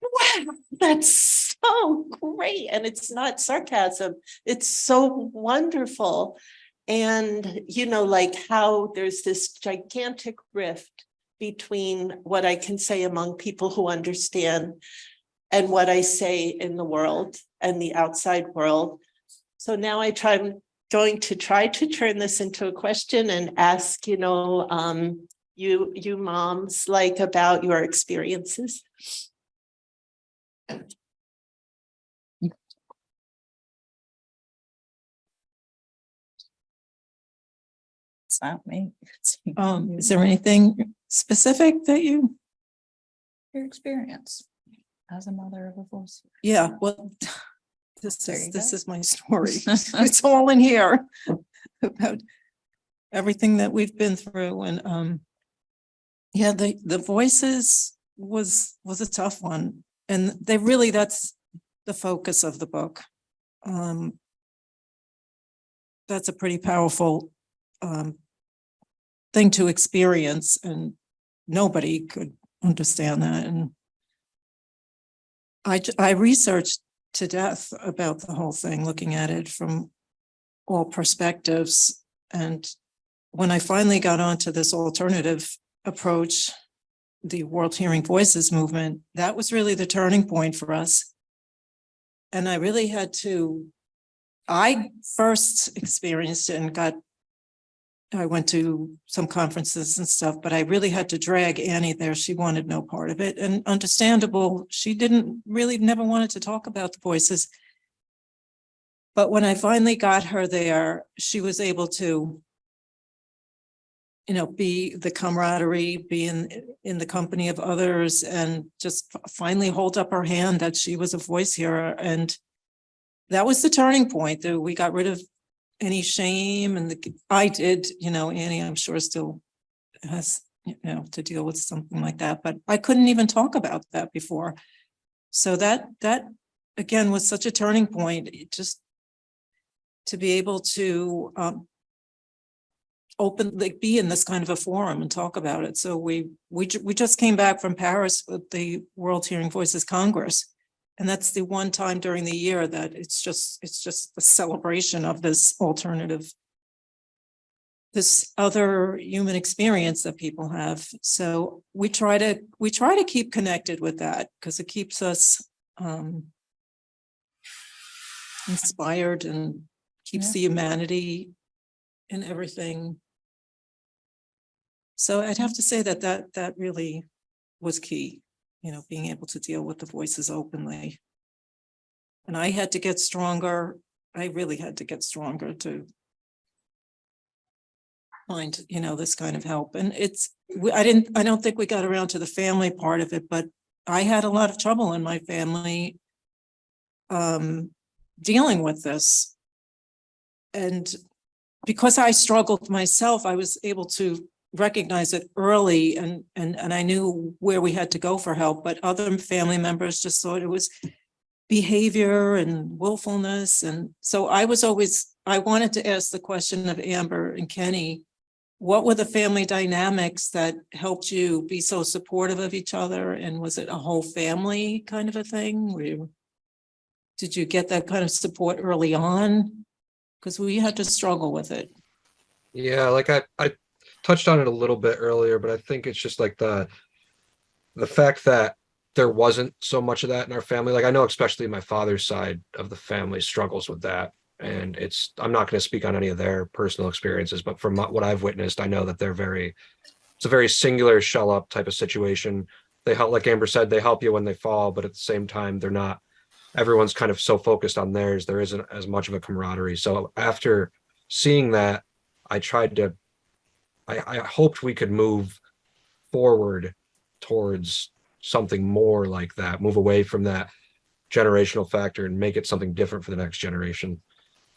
wow, that's so great. And it's not sarcasm. It's so wonderful. And, like how there's this gigantic rift between what I can say among people who understand and what I say in the world and the outside world. So now I'm going to try to turn this into a question and ask, you moms, like about your experiences. It's not me. Is there anything specific that Your experience as a mother of a voice. yeah, well, this There you go. is my story. It's all in here about everything that we've been through. And Yeah, the voices was a tough one. And they really, that's the focus of the book. That's a pretty powerful thing to experience, and nobody could understand that. And I researched to death about the whole thing, looking at it from all perspectives. And when I finally got onto this alternative approach, the World Hearing Voices movement, that was really the turning point for us. And I really had to, I first experienced it and I went to some conferences and stuff, but I really had to drag Annie there. She wanted no part of it, and understandable. She didn't really never wanted to talk about the voices. But when I finally got her there, she was able to, be the camaraderie, be in the company of others, and just finally hold up her hand that she was a voice hearer. And that was the turning point. That we got rid of any shame, and I did, Annie, I'm sure still has, to deal with something like that, but I couldn't even talk about that before. So that again was such a turning point, just to be able to be in this kind of a forum and talk about it. So we just came back from Paris with the World Hearing Voices Congress. And that's the one time during the year that it's just a celebration of this alternative, this other human experience that people have. So we try to keep connected with that, because it keeps us inspired and keeps the humanity in everything. So I'd have to say that really was key, being able to deal with the voices openly. And I had to get stronger. I really had to get stronger to find, this kind of help. And I don't think we got around to the family part of it, but I had a lot of trouble in my family dealing with this. And because I struggled myself, I was able to recognize it early, and I knew where we had to go for help, but other family members just thought it was behavior and willfulness. And so I wanted to ask the question of Amber and Kenny, what were the family dynamics that helped you be so supportive of each other? And was it a whole family kind of a thing? Did you get that kind of support early on? Because we had to struggle with it. Yeah, like I touched on it a little bit earlier, but I think it's just like the fact that there wasn't so much of that in our family. Like I know especially my father's side of the family struggles with that. And I'm not going to speak on any of their personal experiences, but from what I've witnessed, I know that it's a very singular shell up type of situation. They help, like Amber said, they help you when they fall, but at the same time, everyone's kind of so focused on theirs. There isn't as much of a camaraderie. So after seeing that, I hoped we could move forward towards something more like that, move away from that generational factor and make it something different for the next generation.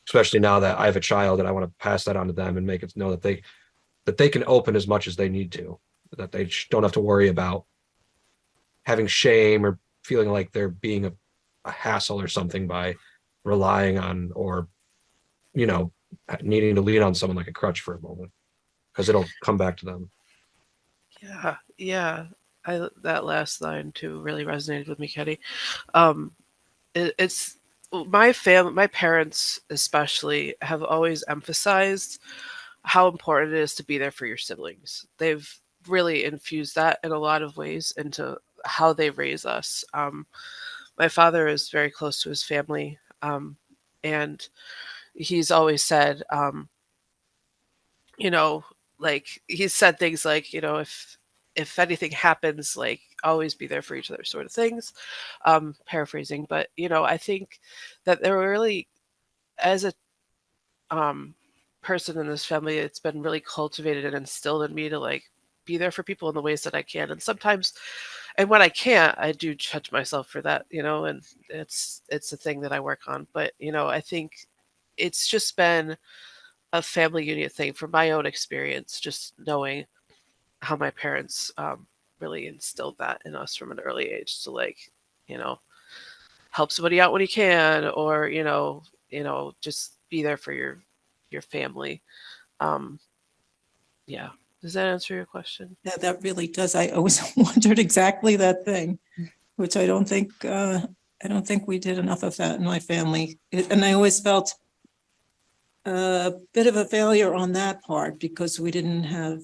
Especially now that I have a child and I want to pass that on to them and make it know that they can open as much as they need to, that they don't have to worry about having shame or feeling like they're being a hassle or something by relying on or, needing to lean on someone like a crutch for a moment, because it'll come back to them. Yeah. That last line too really resonated with me, Kenny. It's my parents especially have always emphasized how important it is to be there for your siblings. They've really infused that in a lot of ways into how they raise us. My father is very close to his family, and he's always said, like he's said things like, if anything happens, like always be there for each other, sort of things. Paraphrasing, but I think that there were really, as a person in this family, it's been really cultivated and instilled in me to like be there for people in the ways that I can. And sometimes, and when I can't, I do judge myself for that, and it's a thing that I work on. But I think it's just been a family unit thing from my own experience, just knowing how my parents really instilled that in us from an early age to, like, you know, help somebody out when you can, or just be there for your family. Yeah. Does that answer your question? Yeah, that really does. I always wondered exactly that thing, which I don't think we did enough of that in my family. And I always felt a bit of a failure on that part because we didn't have,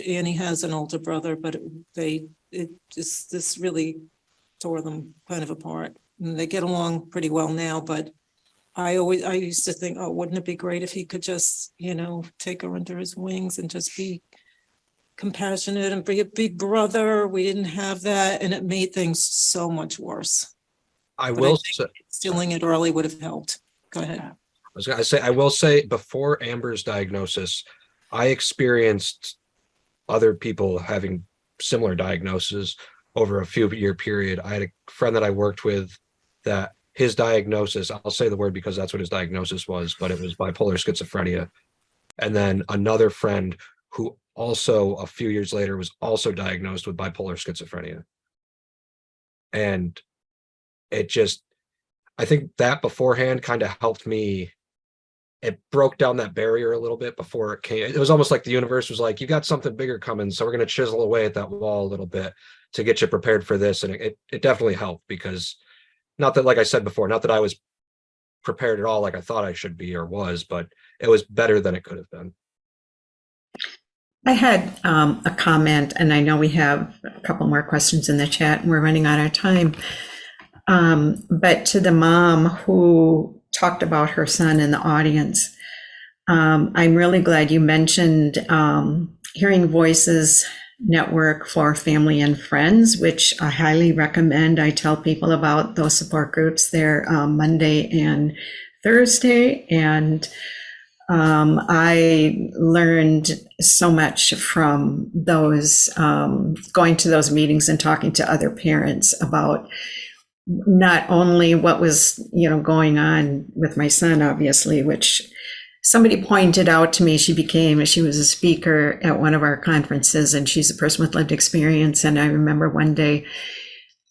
Annie has an older brother, but this really tore them kind of apart. And they get along pretty well now, but I used to think, oh, wouldn't it be great if he could just, take her under his wings and just be compassionate and be a big brother. We didn't have that, and it made things so much worse. I But will think say, instilling it early would have helped. Go ahead. I will say before Amber's diagnosis, I experienced other people having similar diagnoses over a few year period. I had a friend that I worked with that his diagnosis, I'll say the word because that's what his diagnosis was, but it was bipolar schizophrenia. And then another friend who also a few years later was also diagnosed with bipolar schizophrenia. And it just, I think that beforehand kind of helped me. It broke down that barrier a little bit before it came. It was almost like the universe was like, you got something bigger coming, so we're going to chisel away at that wall a little bit to get you prepared for this. And it definitely helped, because not that, like I said before, not that I was prepared at all like I thought I should be or was, but it was better than it could have been. I had a comment, and I know we have a couple more questions in the chat and we're running out of time. But to the mom who talked about her son in the audience, I'm really glad you mentioned Hearing Voices Network for Family and Friends, which I highly recommend. I tell people about those support groups. They're Monday and Thursday, and I learned so much from those, going to those meetings and talking to other parents about not only what was, going on with my son, obviously, which somebody pointed out to me. She was a speaker at one of our conferences, and she's a person with lived experience. And I remember one day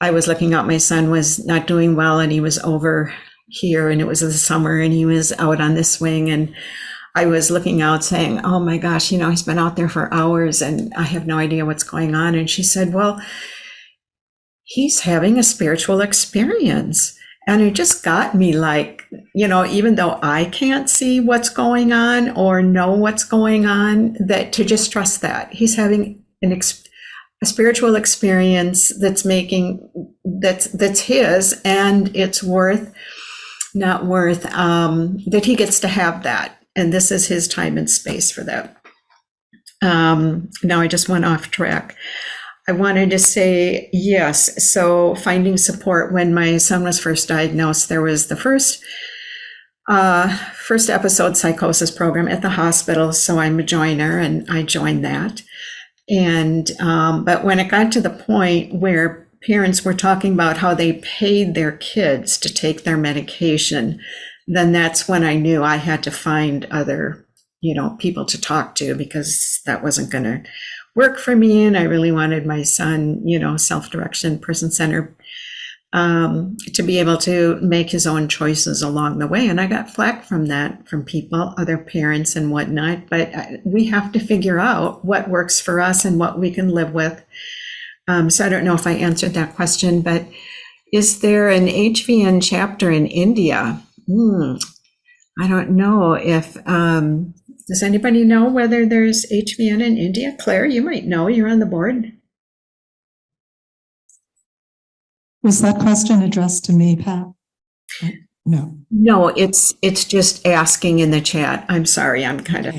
I was looking out, my son was not doing well, and he was over here, and it was the summer, and he was out on this swing, and I was looking out saying, oh my gosh, he's been out there for hours and I have no idea what's going on. And she said, well, he's having a spiritual experience. And it just got me like, even though I can't see what's going on or know what's going on, that to just trust that he's having a spiritual experience that's his, and it's not worth, that he gets to have that. And this is his time and space for that. Now I just went off track. I wanted to say, yes, so finding support. When my son was first diagnosed, there was the first episode psychosis program at the hospital. So I'm a joiner, and I joined that. And, but when it got to the point where parents were talking about how they paid their kids to take their medication, then that's when I knew I had to find other, people to talk to, because that wasn't going to work for me. And I really wanted my son, self-direction, person-centered, to be able to make his own choices along the way. And I got flack from that, from people, other parents and whatnot. But we have to figure out what works for us and what we can live with. So I don't know if I answered that question, but is there an HVN chapter in India? I don't know if, does anybody know whether there's HVN in India? Claire, you might know, you're on the board. Was that question addressed to me, Pat? No. No, it's just asking in the chat. I'm sorry, I'm kind of.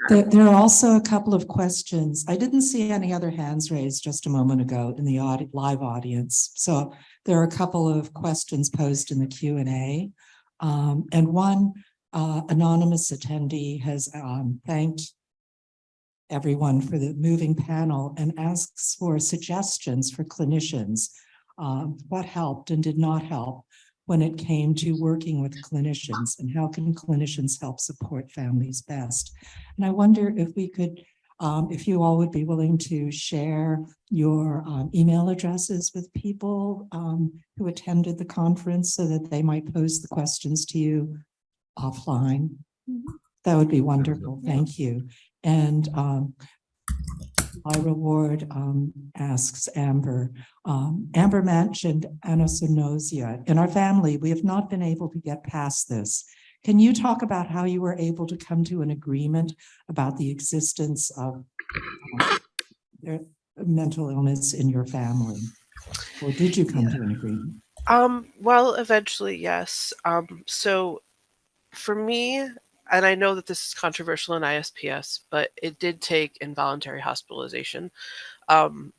There are also a couple of questions. I didn't see any other hands raised just a moment ago in the live audience. So there are a couple of questions posed in the Q&A. And one anonymous attendee has thanked everyone for the moving panel and asks for suggestions for clinicians. What helped and did not help when it came to working with clinicians, and how can clinicians help support families best? And I wonder if we could If you all would be willing to share your email addresses with people who attended the conference so that they might pose the questions to you offline. That would be wonderful. Thank you. And Ira Ward asks Amber. Amber mentioned anosognosia. In our family, we have not been able to get past this. Can you talk about how you were able to come to an agreement about the existence of mental illness in your family? Or did you come to an agreement? Well, eventually, yes. So for me, and I know that this is controversial in ISPS, but it did take involuntary hospitalization. And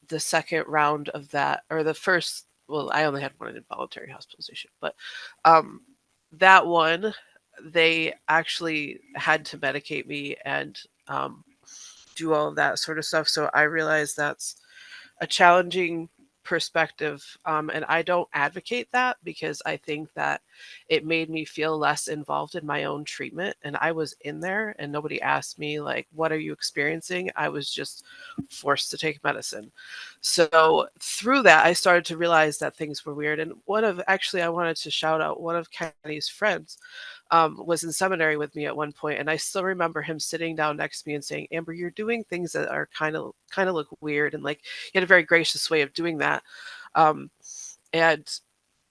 the second round of that, or the first, well, I only had one involuntary hospitalization, but that one, they actually had to medicate me and do all of that sort of stuff. So I realized that's a challenging perspective. And I don't advocate that because I think that it made me feel less involved in my own treatment. And I was in there and nobody asked me, like, what are you experiencing? I was just forced to take medicine. So through that, I started to realize that things were weird. And I wanted to shout out one of Kenny's friends. Was in seminary with me at one point, and I still remember him sitting down next to me and saying, "Amber, you're doing things that are kind of look weird," and like he had a very gracious way of doing that. And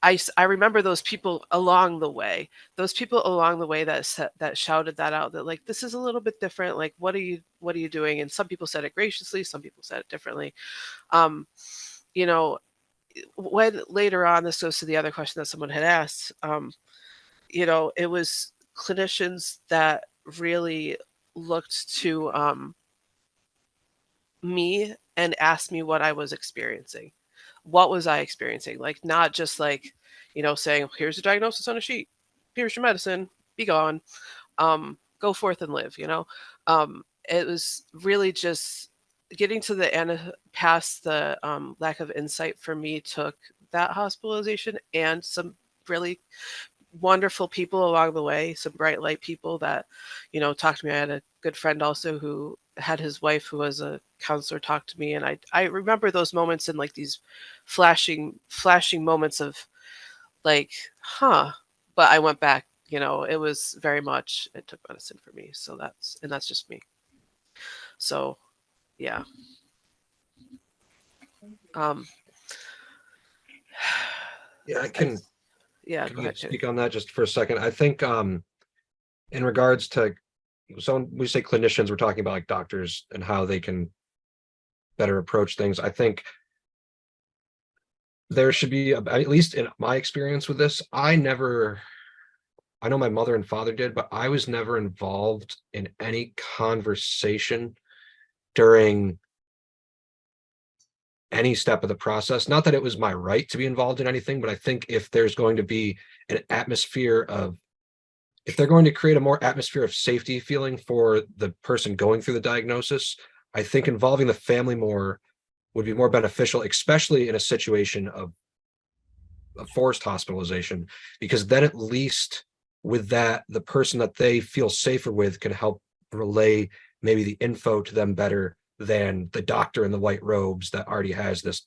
I remember those people along the way, that shouted that out, that like, this is a little bit different. Like, what are you doing? And some people said it graciously, some people said it differently. You know, when later on, this goes to the other question that someone had asked. It was clinicians that really looked to me and asked me what I was experiencing. What was I experiencing? Like, not just like, saying, here's a diagnosis on a sheet. Here's your medicine. Be gone. Go forth and live, It was really just getting to the end, past the lack of insight for me took that hospitalization and some really wonderful people along the way, some bright light people that, talked to me. I had a good friend also who had his wife who was a counselor talk to me. And I remember those moments and like these flashing moments of like, huh. But I went back, it was very much, it took medicine for me. So that's just me. So yeah. Yeah, I can Yeah, Can go you ahead. speak on that just for a second? I think in regards to, so when we say clinicians, we're talking about like doctors and how they can better approach things. I think there should be, at least in my experience with this, I know my mother and father did, but I was never involved in any conversation during any step of the process. Not that it was my right to be involved in anything, but I think if there's going to be an atmosphere of, if they're going to create a more atmosphere of safety feeling for the person going through the diagnosis, I think involving the family more would be more beneficial, especially in a situation of a forced hospitalization, because then at least with that, the person that they feel safer with can help relay maybe the info to them better than the doctor in the white robes that already has this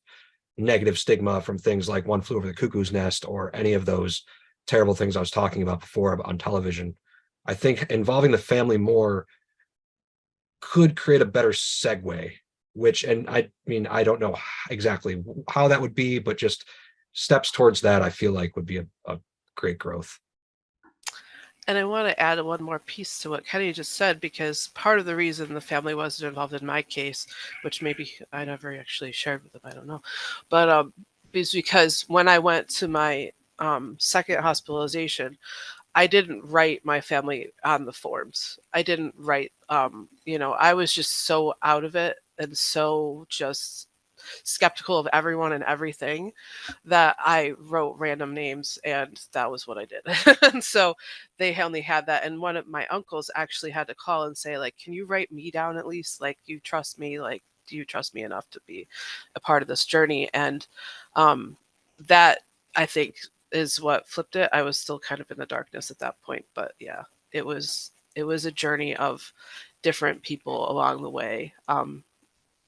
negative stigma from things like One Flew Over the Cuckoo's Nest or any of those terrible things I was talking about before on television. I think involving the family more could create a better segue, and I mean, I don't know exactly how that would be, but just steps towards that, I feel like would be a great growth. And I want to add one more piece to what Kenny just said, because part of the reason the family wasn't involved in my case, which maybe I never actually shared with them, I don't know, but is because when I went to my second hospitalization, I didn't write my family on the forms. I didn't write, I was just so out of it and so just skeptical of everyone and everything that I wrote random names, and that was what I did. And so they only had that. And one of my uncles actually had to call and say, like, can you write me down at least? Like, you trust me? Like, do you trust me enough to be a part of this journey? And that, I think, is what flipped it. I was still kind of in the darkness at that point, but yeah, it was a journey of different people along the way,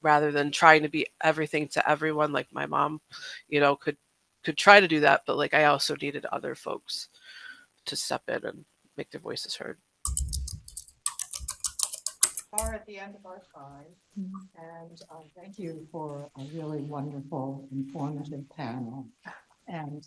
rather than trying to be everything to everyone. Like my mom, could try to do that, but like I also needed other folks to step in and make their voices heard. Are at the end of our time, and thank you for a really wonderful, informative panel. And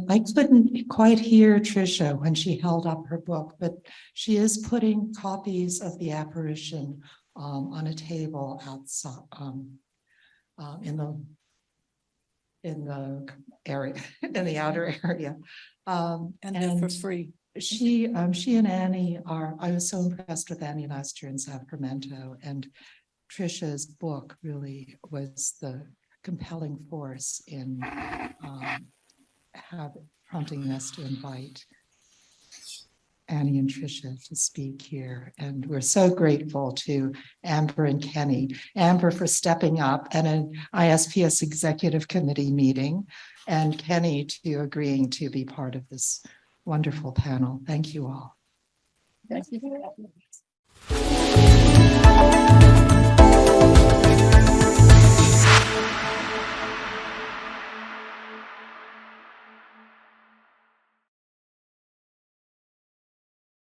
I couldn't quite hear Tricia when she held up her book, but she is putting copies of The Apparition on a table outside in the area, in the outer area. And they're for free. She and Annie I was so impressed with Annie last year in Sacramento, and Tricia's book really was the compelling force in prompting us to invite Annie and Tricia to speak here. And we're so grateful to Amber and Kenny. Amber for stepping up at an ISPS executive committee meeting, and Kenny to agreeing to be part of this wonderful panel. Thank you all. Thank you.